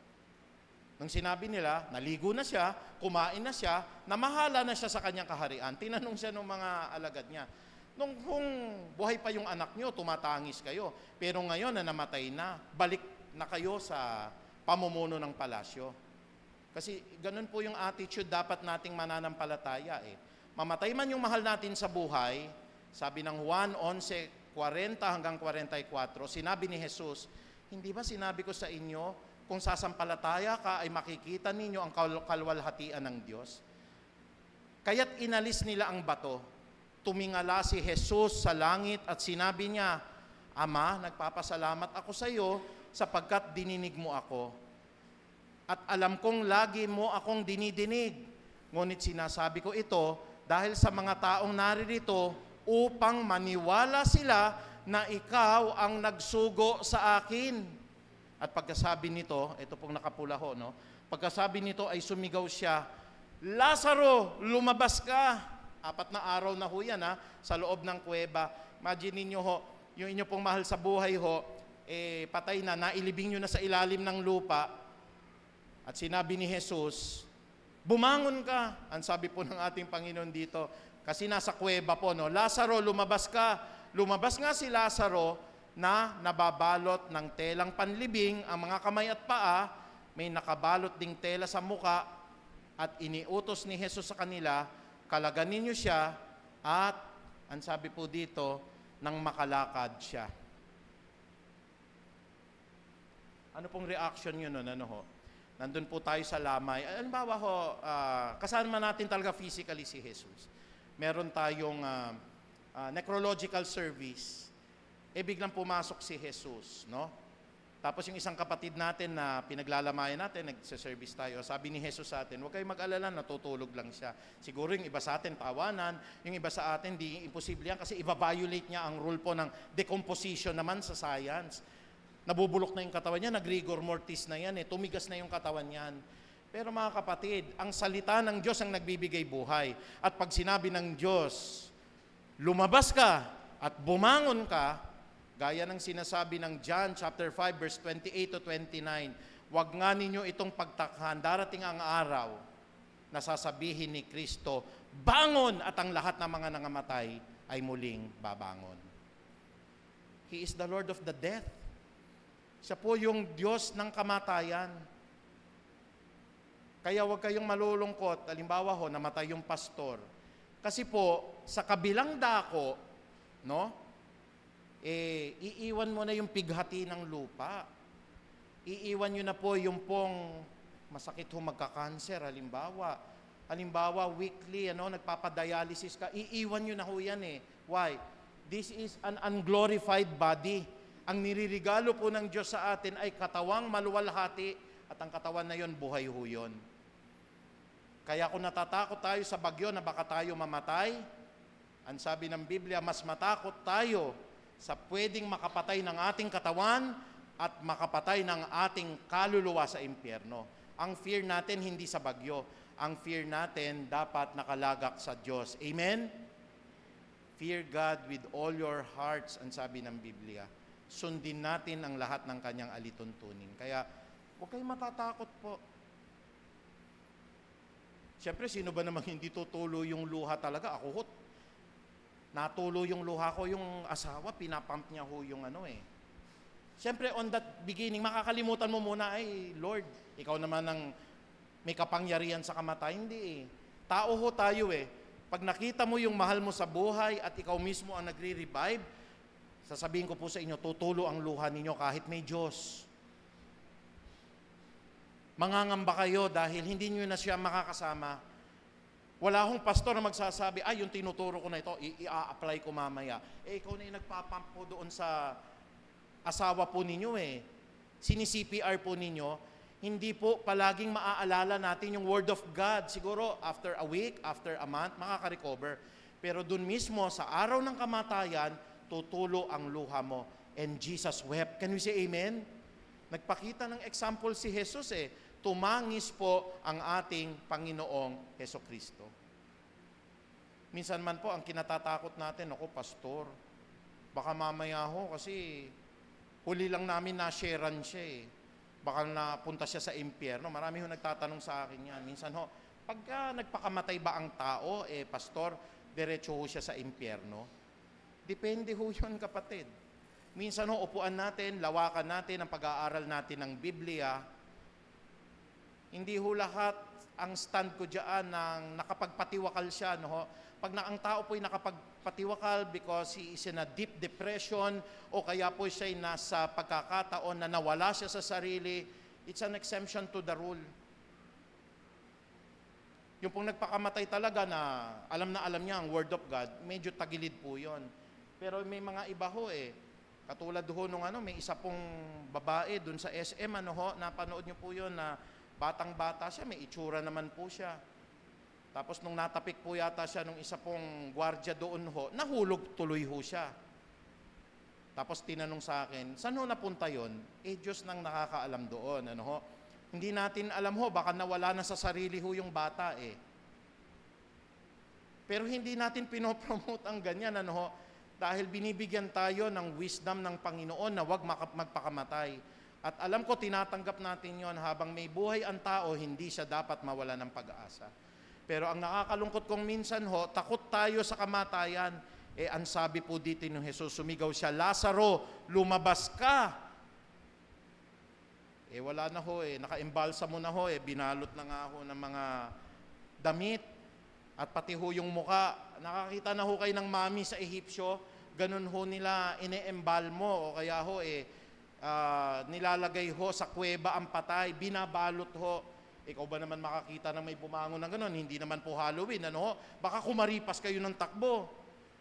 Nung sinabi nila, naligo na siya, kumain na siya, namahala na siya sa kanyang kaharian. Tinanong siya ng mga alagad niya, Nung kung buhay pa yung anak nyo, tumatangis kayo. Pero ngayon na namatay na, balik na kayo sa pamumuno ng palasyo. Kasi ganun po yung attitude dapat nating mananampalataya eh. Mamatay man yung mahal natin sa buhay, sabi ng Juan 11:40 hanggang 44, sinabi ni Jesus, hindi ba sinabi ko sa inyo, kung sasampalataya ka ay makikita ninyo ang kalwalhatian ng Diyos? Kaya't inalis nila ang bato. Tumingala si Jesus sa langit at sinabi niya, Ama, nagpapasalamat ako sa iyo sapagkat dininig mo ako. At alam kong lagi mo akong dinidinig. Ngunit sinasabi ko ito dahil sa mga taong naririto upang maniwala sila na ikaw ang nagsugo sa akin. At pagkasabi nito, ito pong nakapula ho, no? Pagkasabi nito ay sumigaw siya, Lazaro, lumabas ka! 4 na araw na ho yan, ha? Sa loob ng kuweba. Imagine ninyo ho, yung inyo pong mahal sa buhay ho, patay na, nailibing nyo na sa ilalim ng lupa. At sinabi ni Jesus, bumangon ka. Ang sabi po ng ating Panginoon dito, kasi nasa kuweba po, no? Lazaro, lumabas ka. Lumabas nga si Lazaro na nababalot ng telang panlibing, ang mga kamay at paa, may nakabalot ding tela sa muka, at iniutos ni Jesus sa kanila, kalaganin niyo siya, at ang sabi po dito, nang makalakad siya. Ano pong reaction nyo nun? Ano ho? Nandun po tayo sa lamay. Halimbawa ho, kasama natin talaga physically si Jesus. Meron tayong necrological service. Biglang pumasok si Jesus, no? Tapos yung isang kapatid natin na pinaglalamayan natin, nagse-service tayo. Sabi ni Jesus sa atin, huwag kayong mag-alala, natutulog lang siya. Siguro yung iba sa atin tawanan, yung iba sa atin di imposible yan kasi iba-violate niya ang rule po ng decomposition naman sa science. Nabubulok na yung katawan niya, nag-rigor mortis na yan, tumigas na yung katawan niyan. Pero mga kapatid, ang salita ng Diyos ang nagbibigay buhay. At pag sinabi ng Diyos, lumabas ka at bumangon ka, gaya ng sinasabi ng John chapter 5 verse 28 to 29, wag nga ninyo itong pagtakhan, darating ang araw na sasabihin ni Kristo, bangon at ang lahat ng mga nangamatay ay muling babangon. He is the Lord of the death. Siya po yung Diyos ng kamatayan. Kaya huwag kayong malulungkot. Halimbawa ho, namatay yung pastor. Kasi po, sa kabilang dako, no, iiwan mo na yung pighati ng lupa. Iiwan nyo na po yung pong masakit ho magka-cancer, halimbawa. Halimbawa, weekly, nagpapadialysis ka, iiwan nyo na ho yan eh. Why? This is an unglorified body. Ang niririgalo po ng Diyos sa atin ay katawang maluwalhati at ang katawan na yon buhay ho yun. Kaya kung natatakot tayo sa bagyo na baka tayo mamatay, ang sabi ng Biblia, mas matakot tayo sa pwedeng makapatay ng ating katawan at makapatay ng ating kaluluwa sa impyerno. Ang fear natin hindi sa bagyo. Ang fear natin dapat nakalagak sa Diyos. Amen? Fear God with all your hearts, ang sabi ng Biblia. Sundin natin ang lahat ng kanyang alituntunin. Kaya, huwag kayong matatakot po. Siyempre, sino ba namang hindi tutulo yung luha talaga? Ako hot. Natulo yung luha ko, yung asawa, pinapump niya ho yung Siyempre, on that beginning, makakalimutan mo muna, ay, Lord, ikaw naman ang may kapangyarihan sa kamatayan. Hindi eh. Tao ho tayo eh. Pag nakita mo yung mahal mo sa buhay at ikaw mismo ang nagre-revive, sasabihin ko po sa inyo, tutulo ang luha ninyo kahit may Diyos. Mangangamba kayo dahil hindi nyo na siya makakasama. Wala hong pastor na magsasabi, yung tinuturo ko na ito, i-apply ko mamaya. Ikaw na yung nagpapump po doon sa asawa po ninyo eh. Sini-CPR po ninyo. Hindi po palaging maaalala natin yung Word of God. Siguro after a week, after a month, makaka-recover. Pero doon mismo, sa araw ng kamatayan, tutulo ang luha mo. And Jesus wept. Can we say amen? Nagpakita ng example si Jesus eh. Tumangis po ang ating Panginoong Hesukristo. Minsan man po, ang kinatatakot natin, ako, pastor, baka mamaya ho, kasi huli lang namin na-sharean siya eh. Baka napunta siya sa impyerno. Marami ho nagtatanong sa akin yan. Minsan ho, pagka nagpakamatay ba ang tao, pastor, diretso ho siya sa impyerno? Depende ho yun, kapatid. Minsan ho, upuan natin, lawakan natin ang pag-aaral natin ng Biblia. Hindi ho lahat ang stand ko diyan ng nakapagpatiwakal siya. No ho? Pag ang tao po'y nakapagpatiwakal because he is in a deep depression o kaya po siya'y nasa pagkakataon na nawala siya sa sarili, it's an exemption to the rule. Yung pong nagpakamatay talaga na alam niya ang Word of God, medyo tagilid po yon. Pero may mga iba ho katulad ho nung may isa pong babae dun sa SM, napanood niyo po yon na batang-bata siya, may itsura naman po siya. Tapos nung natapik po yata siya nung isa pong gwardiya doon nahulog tuloy ho siya. Tapos tinanong sa akin, saan ho napunta yon? Diyos nang nakakaalam doon. Hindi natin alam baka nawala na sa sarili ho yung bata Pero hindi natin pinopromote ang ganyan, dahil binibigyan tayo ng wisdom ng Panginoon na huwag magpakamatay. At alam ko, tinatanggap natin yon habang may buhay ang tao, hindi siya dapat mawala ng pag-asa. Pero ang nakakalungkot kong minsan takot tayo sa kamatayan. Ang sabi po dito ng Jesus, sumigaw siya, Lazaro, lumabas ka! Wala na naka-imbalsa mo na binalot na nga ng mga damit. At pati yung muka, nakakita na kayo ng mami sa Ehipsyo, ganun nila ine-embal mo, o kaya nilalagay sa kuweba ang patay, binabalot Ikaw ba naman makakita na may bumangon ng ganun? Hindi naman po Halloween, Baka kumaripas kayo ng takbo.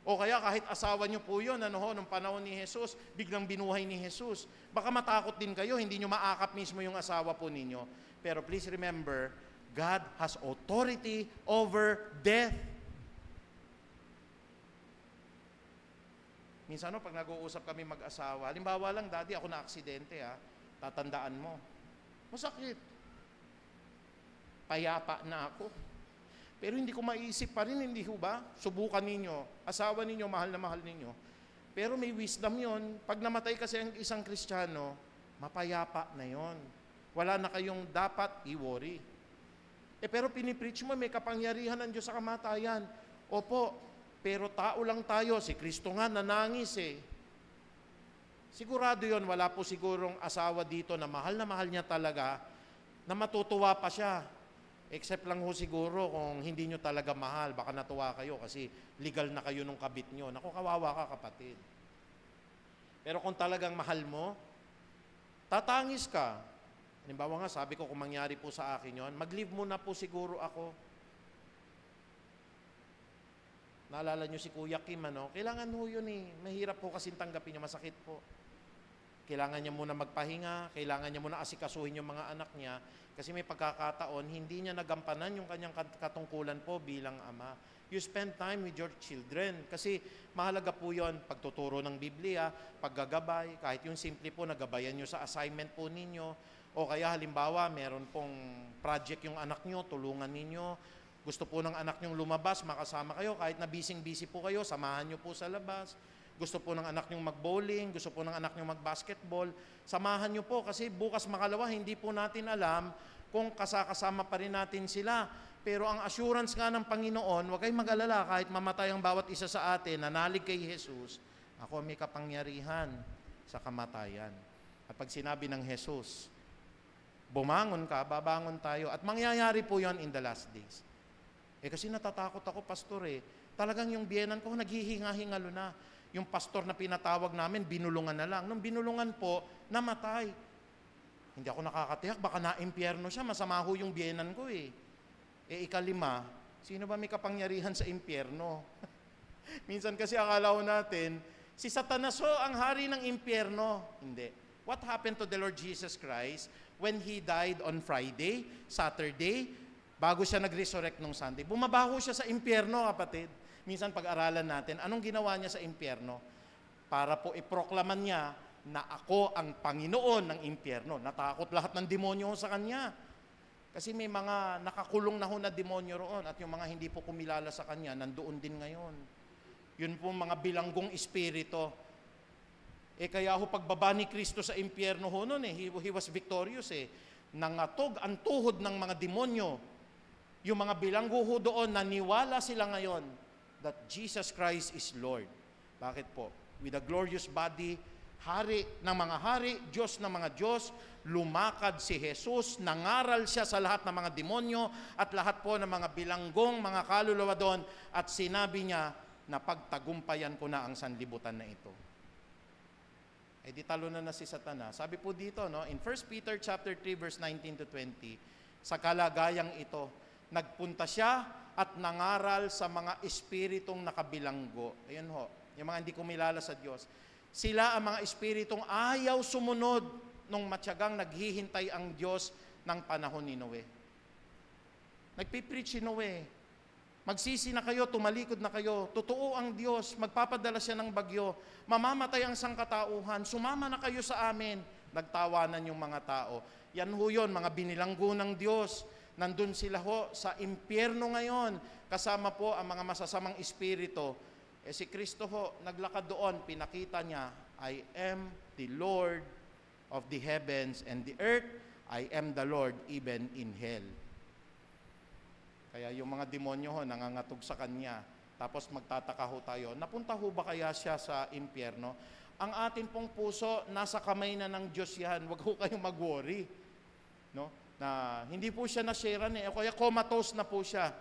O kaya kahit asawa nyo po yun, nung panahon ni Jesus, biglang binuhay ni Jesus. Baka matakot din kayo, hindi nyo maakap mismo yung asawa po ninyo. Pero please remember, God has authority over death. Minsan pag nag-uusap kami mag-asawa, halimbawa lang, Daddy, ako na aksidente tatandaan mo. Masakit. Payapa na ako. Pero hindi ko maiisip pa rin, hindi ho ba? Subukan ninyo. Asawa ninyo, mahal na mahal ninyo. Pero may wisdom yon. Pag namatay kasi ang isang Kristiyano, mapayapa na yon. Wala na kayong dapat i-worry. Pero pinipreach mo, may kapangyarihan ng Diyos sa kamatayan. Opo, pero tao lang tayo. Si Kristo nga nanangis Sigurado yon, wala po sigurong asawa dito na mahal niya talaga, na matutuwa pa siya. Except lang siguro kung hindi nyo talaga mahal, baka natuwa kayo kasi legal na kayo nung kabit nyo. Naku, kawawa ka, kapatid. Pero kung talagang mahal mo, tatangis ka. Halimbawa nga, sabi ko kung mangyari po sa akin yon, mag-leave muna po siguro ako. Naalala nyo si Kuya Kim, Kailangan ho yun Mahirap po kasi tanggapin niya, masakit po. Kailangan niya muna magpahinga, kailangan niya muna asikasuhin yung mga anak niya, kasi may pagkakataon, hindi niya nagampanan yung kanyang katungkulan po bilang ama. You spend time with your children, kasi mahalaga po yun, pagtuturo ng Biblia, paggagabay, kahit yung simple po, nagabayan nyo sa assignment po ninyo, o kaya halimbawa, meron pong project yung anak nyo, tulungan ninyo, gusto po ng anak nyong lumabas, makasama kayo, kahit na busy po kayo, samahan nyo po sa labas. Gusto po ng anak nyong mag-bowling, gusto po ng anak nyong mag-basketball, samahan nyo po kasi bukas makalawa, hindi po natin alam kung kasama pa rin natin sila. Pero ang assurance nga ng Panginoon, huwag kayong mag-alala kahit mamatay ang bawat isa sa atin, nanalig kay Jesus, ako may kapangyarihan sa kamatayan. At pag sinabi ng Jesus, bumangon ka, babangon tayo. At mangyayari po yon in the last days. Kasi natatakot ako, pastor Talagang yung biyenan ko, naghihinga-hingalo na. Yung pastor na pinatawag namin, binulungan na lang. Nung binulungan po, namatay. Hindi ako nakakatiyak, baka na-impyerno siya, masama ho yung biyenan ko ikalima, sino ba may kapangyarihan sa impyerno? Minsan kasi akala ho natin, si Satanas ang hari ng impyerno. Hindi. What happened to the Lord Jesus Christ when He died on Friday, Saturday, bago siya nag-resurrect nung Sunday? Bumabaho siya sa impyerno, kapatid. Minsan pag-aralan natin, anong ginawa niya sa impyerno? Para po iproklaman niya na ako ang Panginoon ng impyerno. Natakot lahat ng demonyo sa kanya. Kasi may mga nakakulong na na demonyo roon at yung mga hindi po kumilala sa kanya, nandoon din ngayon. Yun po mga bilanggong espiritu. Kaya pagbaba ni Kristo sa impyerno noon, he was victorious Nangatog ang tuhod ng mga demonyo. Yung mga bilanggo doon, naniwala sila ngayon that Jesus Christ is Lord. Bakit po? With a glorious body, hari ng mga hari, Diyos ng mga Diyos, lumakad si Jesus, nangaral siya sa lahat ng mga demonyo at lahat po ng mga bilanggong, mga kaluluwa doon, at sinabi niya na pagtagumpayan ko na ang sanlibutan na ito. Eh di talo na si Satanas. Sabi po dito, no, in 1 Peter chapter 3 verse 19 to 20, sa kalagayang ito, nagpunta siya at nangaral sa mga espiritong nakabilanggo. Ayun ho, yung mga hindi kumilala sa Diyos. Sila ang mga espiritong ayaw sumunod nung matyagang naghihintay ang Diyos ng panahon ni Noe. Nagpipreach si Noe. Magsisi na kayo, tumalikod na kayo. Totoo ang Diyos, magpapadala siya ng bagyo. Mamamatay ang sangkatauhan, sumama na kayo sa amin. Nagtawanan yung mga tao. Yan ho yun, mga binilanggo ng Diyos. Nandun sila ho sa impyerno ngayon. Kasama po ang mga masasamang espiritu. Eh si Kristo ho, naglakad doon, pinakita niya, I am the Lord of the heavens and the earth. I am the Lord even in hell. Kaya yung mga demonyo ho, nangangatog sa kanya. Tapos magtataka ho tayo, napunta ho ba kaya siya sa impyerno? Ang atin pong puso, nasa kamay na ng Diyos yan. Huwag ho kayong mag-worry. No? Na hindi po siya nasharean eh. Kaya comatose na po siya.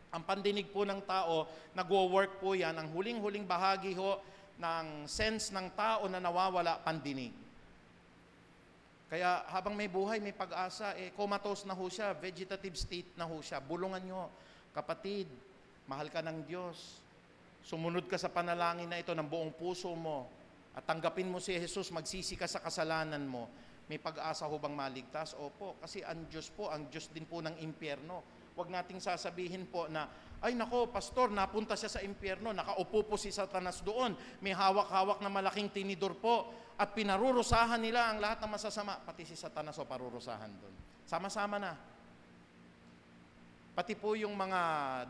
Ang pandinig po ng tao, nagwo-work po yan. Ang huling-huling bahagi ho ng sense ng tao na nawawala, pandinig. Kaya habang may buhay, may pag-asa, comatose na ho siya, vegetative state na ho siya. Bulungan nyo, kapatid, mahal ka ng Diyos. Sumunod ka sa panalangin na ito ng buong puso mo at tanggapin mo si Jesus, magsisi ka sa kasalanan mo. May pag-asa ho bang maligtas? Opo, kasi ang Diyos po, ang Diyos din po ng impyerno. Huwag nating sasabihin po na, ay nako, pastor, napunta siya sa impyerno, nakaupo po si Satanas doon, may hawak-hawak na malaking tinidor po, at pinarurusahan nila ang lahat ng masasama, pati si Satanas o parurusahan doon. Sama-sama na. Pati po yung mga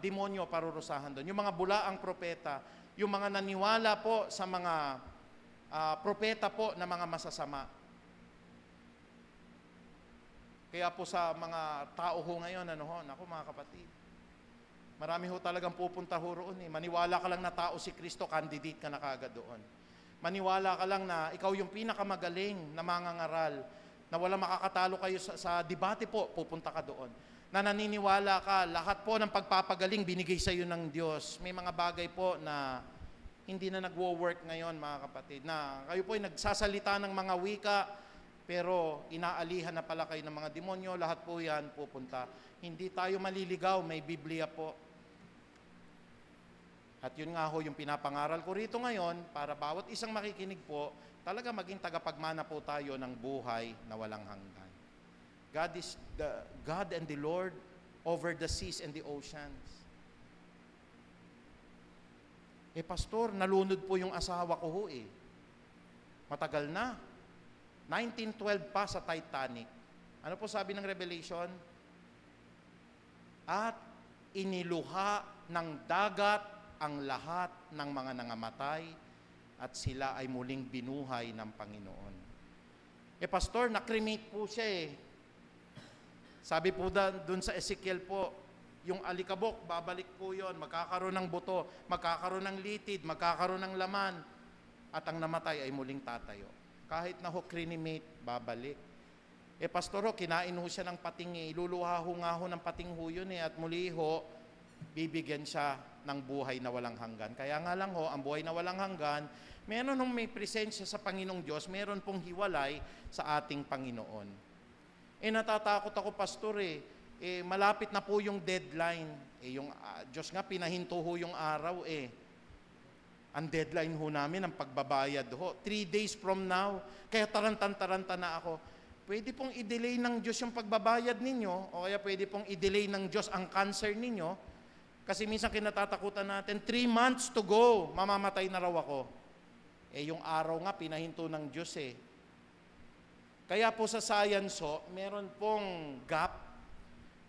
demonyo parurusahan doon, yung mga bulaang propeta, yung mga naniwala po sa mga propeta po na mga masasama. Kaya po sa mga tao ho ngayon, naku mga kapatid, marami ho talagang pupunta ho roon eh. Maniwala ka lang na tao si Kristo, candidate ka na kaagad doon. Maniwala ka lang na ikaw yung pinakamagaling na mangangaral, na wala makakatalo kayo sa debate po, pupunta ka doon. Na naniniwala ka, lahat po ng pagpapagaling binigay sa iyo ng Diyos. May mga bagay po na hindi na nagwo-work ngayon mga kapatid, na kayo po ay nagsasalita ng mga wika, pero inaalihan na pala kayo ng mga demonyo, lahat po yan pupunta. Hindi tayo maliligaw, may Biblia po. At yun nga ho yung pinapangaral ko rito ngayon, para bawat isang makikinig po, talaga maging tagapagmana po tayo ng buhay na walang hanggan. God is the God and the Lord over the seas and the oceans. Pastor, nalunod po yung asawa ko ho eh. Matagal na. 1912 pa sa Titanic. Ano po sabi ng Revelation? At iniluha ng dagat ang lahat ng mga nangamatay at sila ay muling binuhay ng Panginoon. Pastor, na-cremate po siya eh. Sabi po doon sa Ezekiel po, yung alikabok, babalik po yon, magkakaroon ng buto, magkakaroon ng litid, magkakaroon ng laman, at ang namatay ay muling tatayo. Kahit na ho cremate, babalik. Pastor ho, kinain ho siya ng pating eh. Iluluha ho nga ho ng pating ho yun eh. At muli ho, bibigyan siya ng buhay na walang hanggan. Kaya nga lang ho, ang buhay na walang hanggan, meron nung may presensya sa Panginoong Diyos, meron pong hiwalay sa ating Panginoon. Natatakot ako, pastor malapit na po yung deadline. Yung Diyos nga, pinahinto ho yung araw Ang deadline ho namin, ang pagbabayad ho. 3 days from now. Kaya tarantan-taranta na ako. Pwede pong i-delay ng Diyos yung pagbabayad ninyo, o kaya pwede pong i-delay ng Diyos ang cancer ninyo. Kasi minsan kinatatakutan natin, 3 months to go, mamamatay na raw ako. Yung araw nga, pinahinto ng Diyos Kaya po sa science meron pong gap.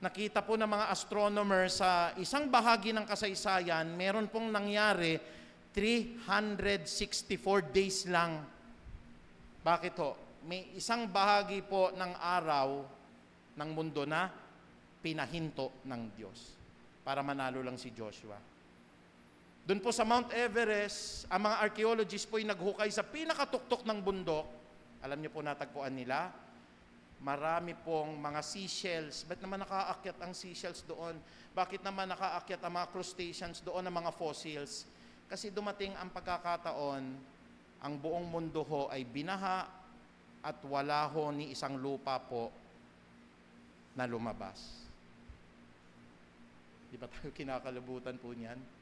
Nakita po ng mga astronomer sa isang bahagi ng kasaysayan, meron pong nangyari 364 days lang. Bakit ho? May isang bahagi po ng araw ng mundo na pinahinto ng Diyos para manalo lang si Joshua. Doon po sa Mount Everest, ang mga archaeologists po ay naghukay sa pinakatuktok ng bundok. Alam niyo po natagpuan nila? Marami pong mga seashells. Ba't naman nakaakyat ang seashells doon? Bakit naman nakaakyat ang mga crustaceans doon, ang mga fossils? Kasi dumating ang pagkakataon, ang buong mundo ho ay binaha at wala ho ni isang lupa po na lumabas. Di ba tayo kinakalabutan po niyan?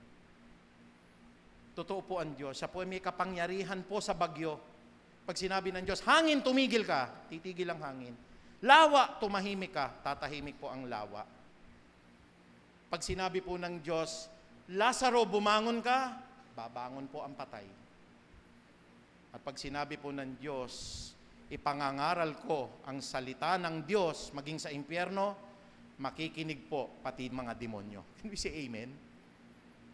Totoo po ang Diyos. Siya po ay may kapangyarihan po sa bagyo. Pag sinabi ng Diyos, hangin, tumigil ka, titigil ang hangin. Lawa, tumahimik ka, tatahimik po ang lawa. Pag sinabi po ng Diyos, Lazaro, bumangon ka, babangon po ang patay. At pag sinabi po ng Diyos, ipangangaral ko ang salita ng Diyos maging sa impyerno, makikinig po pati mga demonyo. Can we say amen?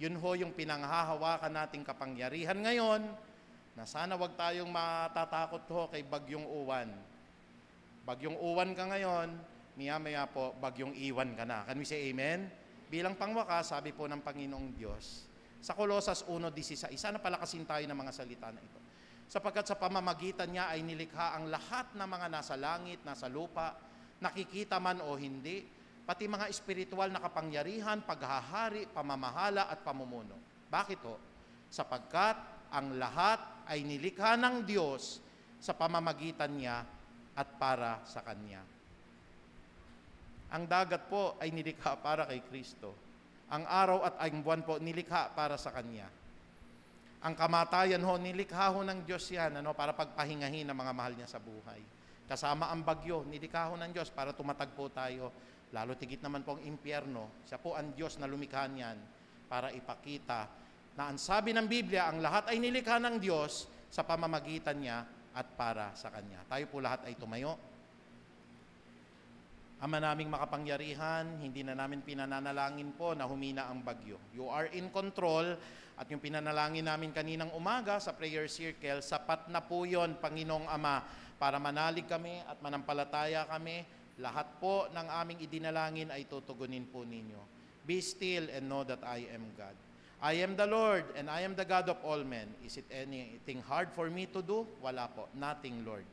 Yun ho yung pinanghahawakan nating kapangyarihan ngayon, na sana wag tayong matatakot ho kay Bagyong Uwan. Bagyong Uwan ka ngayon, maya-maya po, Bagyong Iwan ka na. Can we say amen? Bilang pangwakas, sabi po ng Panginoong Diyos, sa Colosas 1:16, sana palakasin tayo ng mga salita na ito. Sapagkat sa pamamagitan niya ay nilikha ang lahat ng mga nasa langit, nasa lupa, nakikita man o hindi, pati mga espiritual na kapangyarihan, paghahari, pamamahala at pamumuno. Bakit ho? Sapagkat ang lahat ay nilikha ng Diyos sa pamamagitan niya at para sa Kanya. Ang dagat po ay nilikha para kay Kristo. Ang araw at ang buwan po nilikha para sa Kanya. Ang kamatayan ho, nilikha ho ng Diyos yan, para pagpahingahin ng mga mahal niya sa buhay. Kasama ang bagyo, nilikha ho ng Diyos para tumatag po tayo. Lalo tigit naman po ang impyerno. Siya po ang Diyos na lumikha niyan para ipakita na ang sabi ng Biblia, ang lahat ay nilikha ng Diyos sa pamamagitan niya at para sa Kanya. Tayo po lahat ay tumayo. Ama naming makapangyarihan, hindi na namin pinananalangin po na humina ang bagyo. You are in control at yung pinanalangin namin kaninang umaga sa prayer circle, sapat na po yun, Panginoong Ama, para manalig kami at manampalataya kami. Lahat po ng aming idinalangin ay tutugunin po ninyo. Be still and know that I am God. I am the Lord and I am the God of all men. Is it anything hard for me to do? Wala po. Nothing, Lord.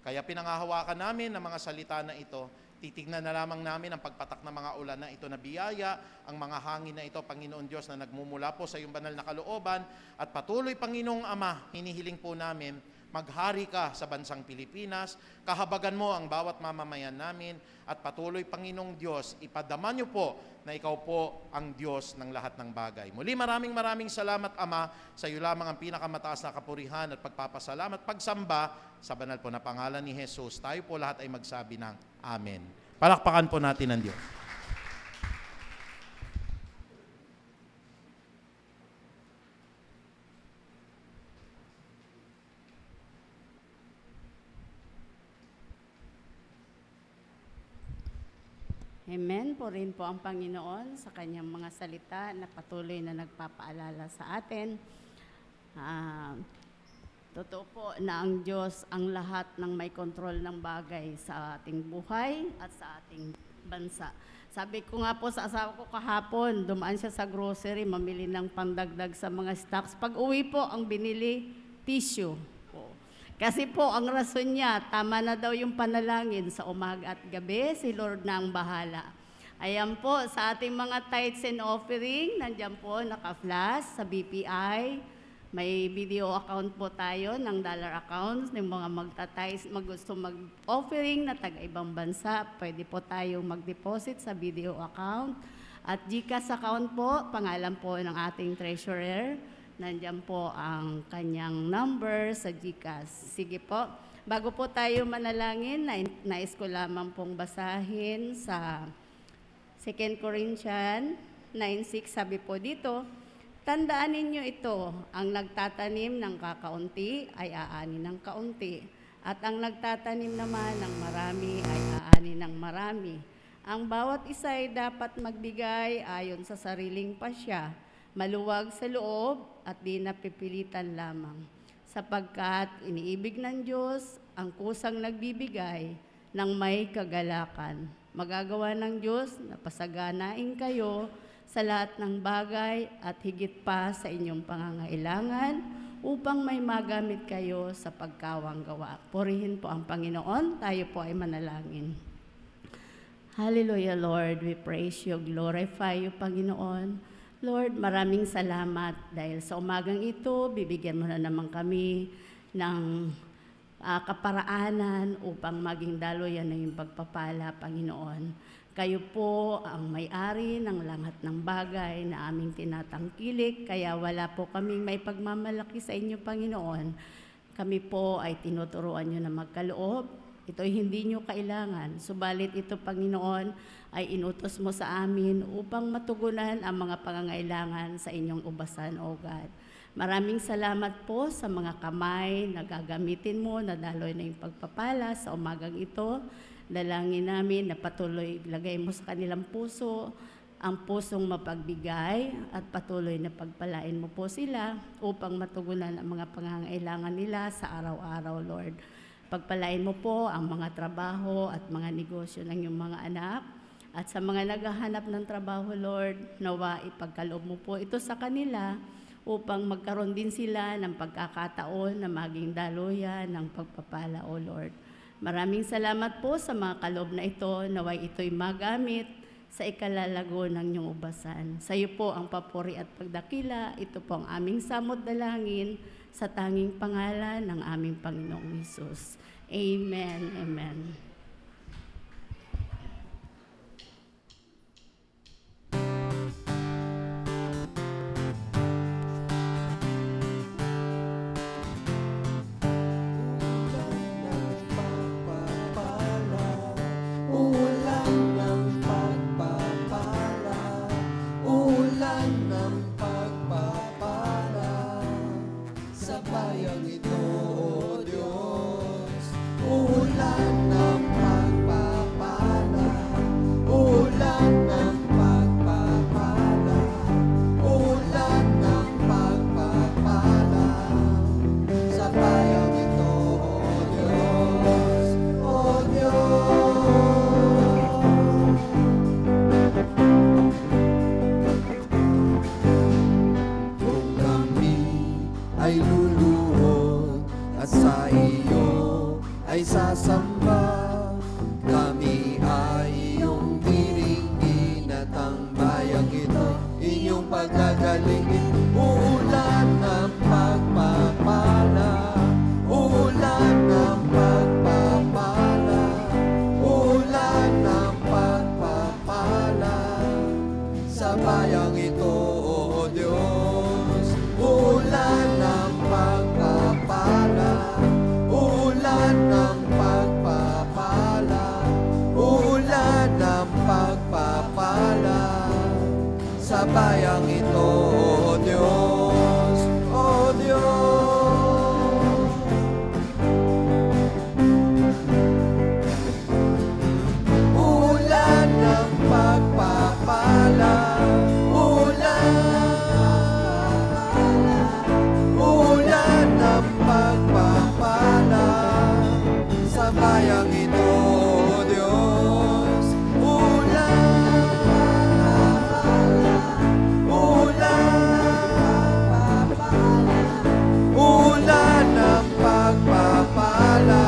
Kaya pinangahawakan namin ng mga salita na ito. Titignan na lamang namin ang pagpatak ng mga ulan na ito na biyaya, ang mga hangin na ito, Panginoon Diyos, na nagmumula po sa iyong banal na kalooban. At patuloy, Panginoong Ama, hinihiling po namin, maghari ka sa bansang Pilipinas, kahabagan mo ang bawat mamamayan namin, at patuloy, Panginoong Diyos, ipadama niyo po na ikaw po ang Diyos ng lahat ng bagay. Muli, maraming salamat, Ama, sa iyo lamang ang pinakamataas na kapurihan at pagpapasalamat, pagsamba sa banal po na pangalan ni Jesus. Tayo po lahat ay magsabi ng Amen. Palakpakan po natin ang Diyos. Amen. Purihin po ang Panginoon sa kanyang mga salita na patuloy na nagpapaalala sa atin. Totoo po na ang Diyos ang lahat ng may kontrol ng bagay sa ating buhay at sa ating bansa. Sabi ko nga po sa asawa ko kahapon, dumaan siya sa grocery, mamili ng pandagdag sa mga stocks. Pag uwi po, ang binili, tissue. Kasi po, ang rason niya, tama na daw yung panalangin sa umaga at gabi, si Lord na ang bahala. Ayan po, sa ating mga tithes and offering, nandiyan po, naka-flash sa BPI. May video account po tayo ng dollar accounts ng mga gusto mag-offering na taga-ibang bansa. Pwede po tayong mag-deposit sa video account. At GCash account po, pangalan po ng ating treasurer. Nandiyan po ang kanyang number sa GCash. Sige po, bago po tayo manalangin, nais ko lamang pong basahin sa 2 Corinthians 9:6, sabi po dito, tandaan ninyo ito, ang nagtatanim ng kakaunti ay aani ng kaunti, at ang nagtatanim naman ng marami ay aani ng marami. Ang bawat isa ay dapat magbigay ayon sa sariling pasya, maluwag sa loob at di napipilitan lamang. Sapagkat iniibig ng Diyos ang kusang nagbibigay ng may kagalakan. Magagawa ng Diyos na pasaganain kayo sa lahat ng bagay at higit pa sa inyong pangangailangan upang may magamit kayo sa pagkawang gawa. Purihin po ang Panginoon, tayo po ay manalangin. Hallelujah, Lord. We praise you, glorify you, Panginoon. Lord, maraming salamat dahil sa umagang ito, bibigyan mo na naman kami ng kaparaanan upang maging daluyan na yung pagpapala, Panginoon. Kayo po ang may-ari ng lahat ng bagay na aming tinatangkilik, kaya wala po kaming may pagmamalaki sa inyo, Panginoon. Kami po ay tinuturuan nyo na magkaloob. Ito'y hindi nyo kailangan. Subalit ito, Panginoon, ay inutos mo sa amin upang matugunan ang mga pangangailangan sa inyong ubasan, O God. Maraming salamat po sa mga kamay na gagamitin mo na daloy na yung pagpapala sa umagang ito. Dalangin namin na patuloy ilagay mo sa kanilang puso ang pusong mapagbigay at patuloy na pagpalain mo po sila upang matugunan ang mga pangangailangan nila sa araw-araw, Lord. Pagpalain mo po ang mga trabaho at mga negosyo ng iyong mga anak. At sa mga naghahanap ng trabaho, Lord, nawa ipagkaloob mo po ito sa kanila upang magkaroon din sila ng pagkakataon na maging daluyan ng pagpapala, O Lord. Maraming salamat po sa mga kaloob na ito, naway ito'y magamit sa ikalalago ng iyong ubasan. Sa iyo po ang papuri at pagdakila, ito po ang aming samot dalangin sa tanging pangalan ng aming Panginoong Hesus. Amen. Amen. ay luluhod at sa iyo ay sasamba. Kami ay iyong diringgin at ang bayang ito inyong paggagalingin. Uulan ng pagpapala, uulan ng pagpapala, uulan ng pagpapala sa bayang ito, O Diyos. Uulan ng pagpapala, uulan ng pagpapala, uulan ng pagpapala sa bayang ito, O Diyos, O Diyos. Uulan ng pagpapala, uulan ng pagpapala sa bayang ito, O Diyos. Uulan ng pagpapala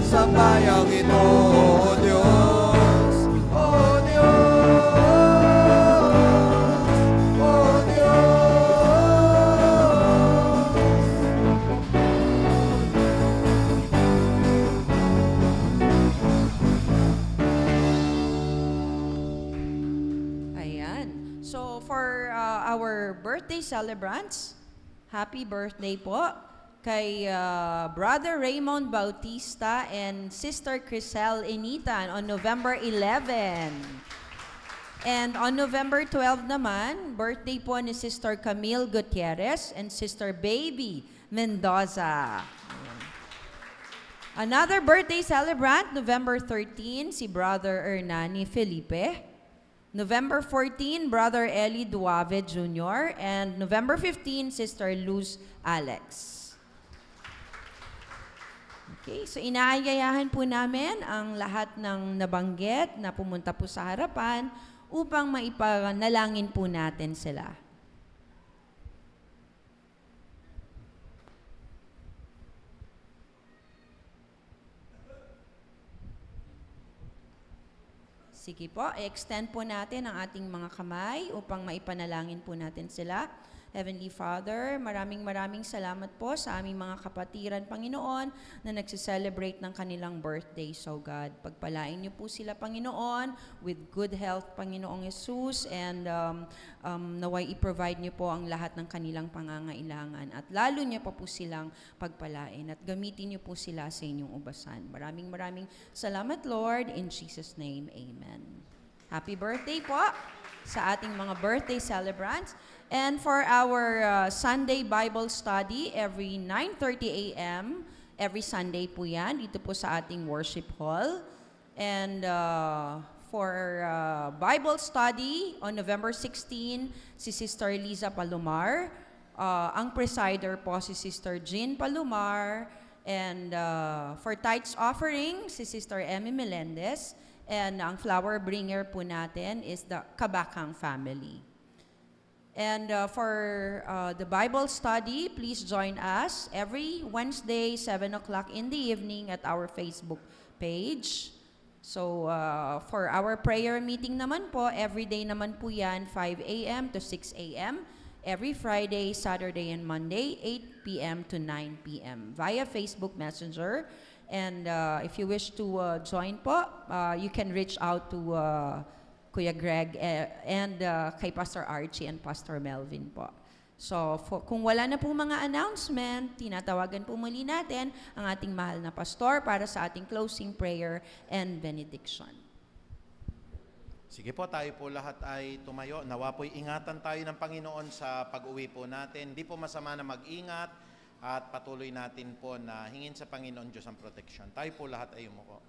sa bayang ito, O Diyos, O Diyos, O Diyos. Ayan. So for our birthday celebrants, happy birthday po kay Brother Raymond Bautista and Sister Crisel Initan on November 11. And on November 12 naman, birthday po ni Sister Camille Gutierrez and Sister Baby Mendoza. Ayan. Another birthday celebrant, November 13, si Brother Hernani Felipe. November 14, Brother Eli Duave Jr. And November 15, Sister Luz Alex. Okay, so inaanyayahan po namin ang lahat ng nabanggit na pumunta po sa harapan upang maipanalangin po natin sila. Sige po, i-extend po natin ang ating mga kamay upang maipanalangin po natin sila. Heavenly Father, maraming salamat po sa aming mga kapatiran, Panginoon, na nagsiselebrate ng kanilang birthday. So God, pagpalain niyo po sila, Panginoon, with good health, Panginoong Jesus, and naway i-provide niyo po ang lahat ng kanilang pangangailangan. At lalo niyo pa po silang pagpalain at gamitin niyo po sila sa inyong ubasan. Maraming salamat, Lord. In Jesus' name, Amen. Happy birthday po sa ating mga birthday celebrants. And for our Sunday Bible study, every 9:30 a.m., every Sunday po yan, dito po sa ating worship hall. And for Bible study on November 16, si Sister Liza Palomar. Ang presider po si Sister Jean Palomar. And for tithes offering, si Sister Emmy Melendez. And ang flower bringer po natin is the Kabakang family. And for the Bible study, please join us every Wednesday, 7 o'clock in the evening at our Facebook page. So for our prayer meeting naman po, every day naman po yan, 5 a.m. to 6 a.m. Every Friday, Saturday, and Monday, 8 p.m. to 9 p.m. via Facebook Messenger. And if you wish to join po, you can reach out to Kuya Greg and kay Pastor Archie and Pastor Melvin po. So kung wala na po mga announcement, tinatawagan po muli natin ang ating mahal na pastor para sa ating closing prayer and benediction. Sige po, tayo po lahat ay tumayo. Nawa po'y ingatan tayo ng Panginoon sa pag-uwi po natin. Hindi po masama na mag-ingat at patuloy natin po na hingin sa Panginoon Diyos ang proteksyon. Tayo po lahat ay umuko.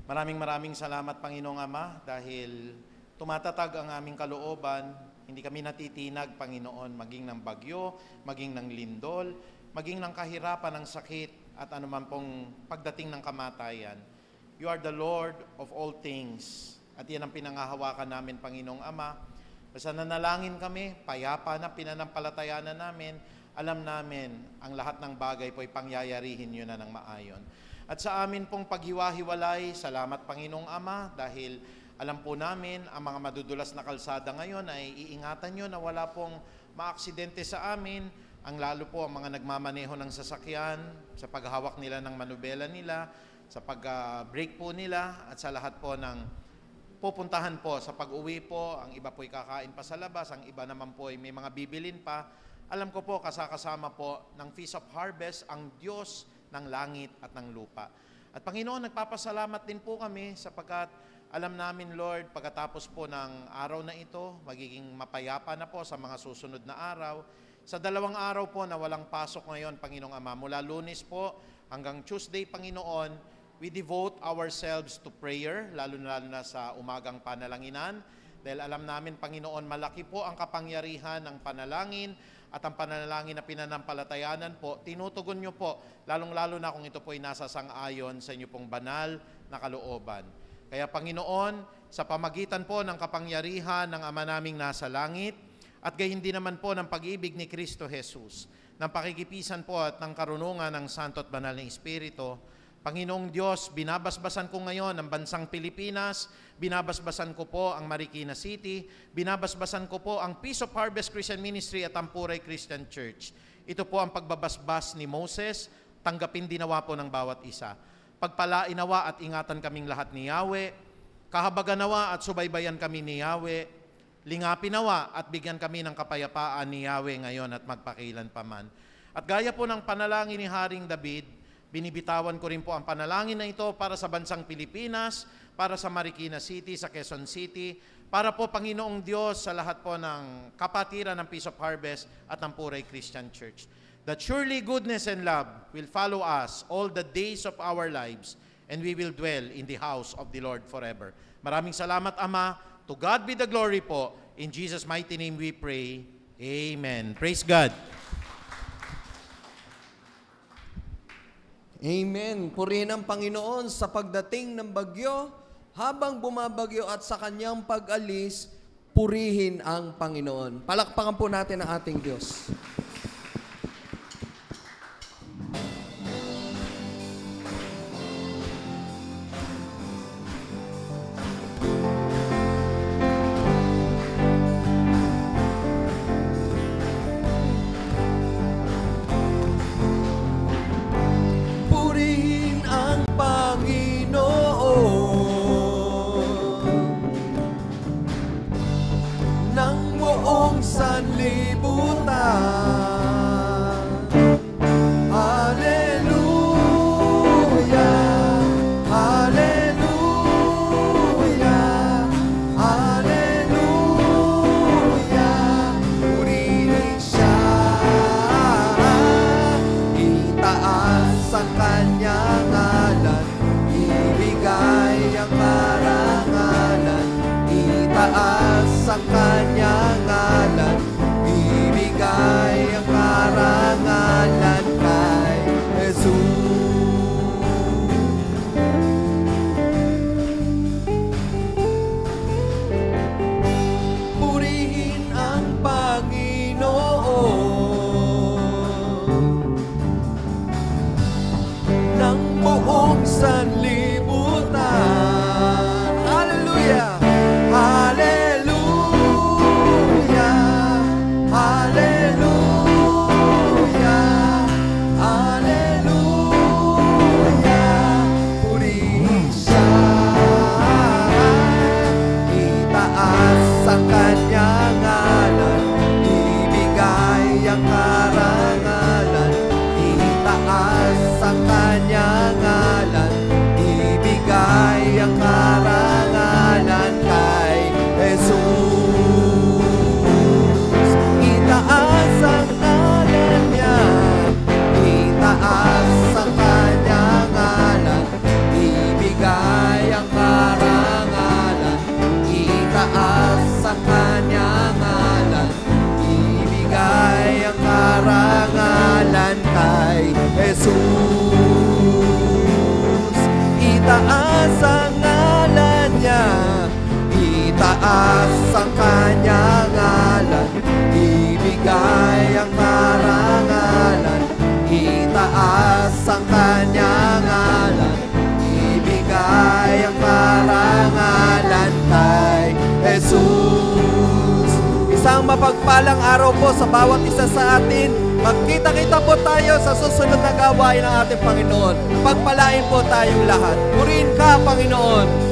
Maraming salamat, Panginoong Ama, dahil tumatatag ang aming kalooban. Hindi kami natitinag, Panginoon, maging ng bagyo, maging ng lindol, maging ng kahirapan, ng sakit, at anuman pong pagdating ng kamatayan. You are the Lord of all things. At yan ang pinangahawakan namin, Panginoong Ama. Basta nanalangin kami, payapa na pinanampalatayanan namin, alam namin ang lahat ng bagay po'y pangyayarihin nyo na ng maayon. At sa amin pong paghiwa-hiwalay, salamat Panginoong Ama dahil alam po namin ang mga madudulas na kalsada ngayon ay iingatan nyo na wala pong maaksidente sa amin, ang lalo po ang mga nagmamaneho ng sasakyan, sa paghawak nila ng manubela nila, sa pag-break po nila, at sa lahat po ng pupuntahan po sa pag-uwi po, ang iba po'y kakain pa sa labas, ang iba naman po'y may mga bibilin pa. Alam ko po, kasama po ng Feast of Harvest, ang Diyos ng langit at ng lupa. At Panginoon, nagpapasalamat din po kami sapagkat alam namin, Lord, pagkatapos po ng araw na ito, magiging mapayapa na po sa mga susunod na araw. Sa 2 araw po na walang pasok ngayon, Panginoong Ama, mula Lunes po hanggang Tuesday, Panginoon, we devote ourselves to prayer, lalo na sa umagang panalanginan. Dahil alam namin, Panginoon, malaki po ang kapangyarihan ng panalangin at ang panalangin na pinanampalatayanan po, tinutugon nyo po, lalong-lalo na kung ito po ay nasa sang-ayon sa inyo pong banal na kalooban. Kaya Panginoon, sa pamagitan po ng kapangyarihan ng Ama naming nasa langit, at gayon din naman po ng pag-ibig ni Kristo Jesus, ng pakikipisan po at ng karunungan ng Santo at Banal na Espiritu, Panginoong Diyos, binabasbasan ko ngayon ang bansang Pilipinas, binabasbasan ko po ang Marikina City, binabasbasan ko po ang Peace of Harvest Christian Ministry at ang Puray Christian Church. Ito po ang pagbabasbas ni Moses, tanggapin dinawa po ng bawat isa. Pagpalainawa at ingatan kaming lahat ni Yahweh, kahabaganawa at subaybayan kami ni Yahweh, lingapinawa at bigyan kami ng kapayapaan ni Yahweh ngayon at magpakilan paman. At gaya po ng panalangin ni Haring David, binibitawan ko rin po ang panalangin na ito para sa bansang Pilipinas, para sa Marikina City, sa Quezon City, para po Panginoong Diyos sa lahat po ng kapatiran ng Peace of Harvest at ng Puray Christian Church. That surely goodness and love will follow us all the days of our lives, and we will dwell in the house of the Lord forever. Maraming salamat, Ama. To God be the glory po. In Jesus' mighty name we pray. Amen. Praise God. Amen. Purihin ang Panginoon sa pagdating ng bagyo. habang bumabagyo at sa kanyang pag-alis, purihin ang Panginoon. Palakpakan po natin ang ating Diyos. Purihin ang Panginoon ng buong sanlibutan. Hallelujah, hallelujah, hallelujah. Purihin siya, itaas ang kanyang ngalan, ibigay ang karangalan, itaas ang kanyang ngalan, ibigay ang karangalan kay Jesus. Purihin ang Panginoon ng buong sanlibutan. Hallelujah! Hallelujah! Hallelujah! Hallelujah! Purihin siya, itaas ang kanyang ngalan, ibigay ang karangalan, itaas ang kanyang ngalan, ibigay ang karangalan kay Jesus. Itaas ang ngalan niya, itaas ang kanyang ngalan, ibigay ang karangalan, itaas ang kanyang ngalan, ibigay ang karangalan kay Jesus. Itaas ang ngalan niya, itaas ang kanyang ngalan, ibigay ang karangalan, itaas ang kanyang ngalan, ibigay ang karangalan kay Jesus. Isang mapagpalang araw po sa bawat isa sa atin. Magkita-kita po tayo sa susunod na gawain ng ating Panginoon. Pagpalain po tayong lahat. Purihin ka, Panginoon.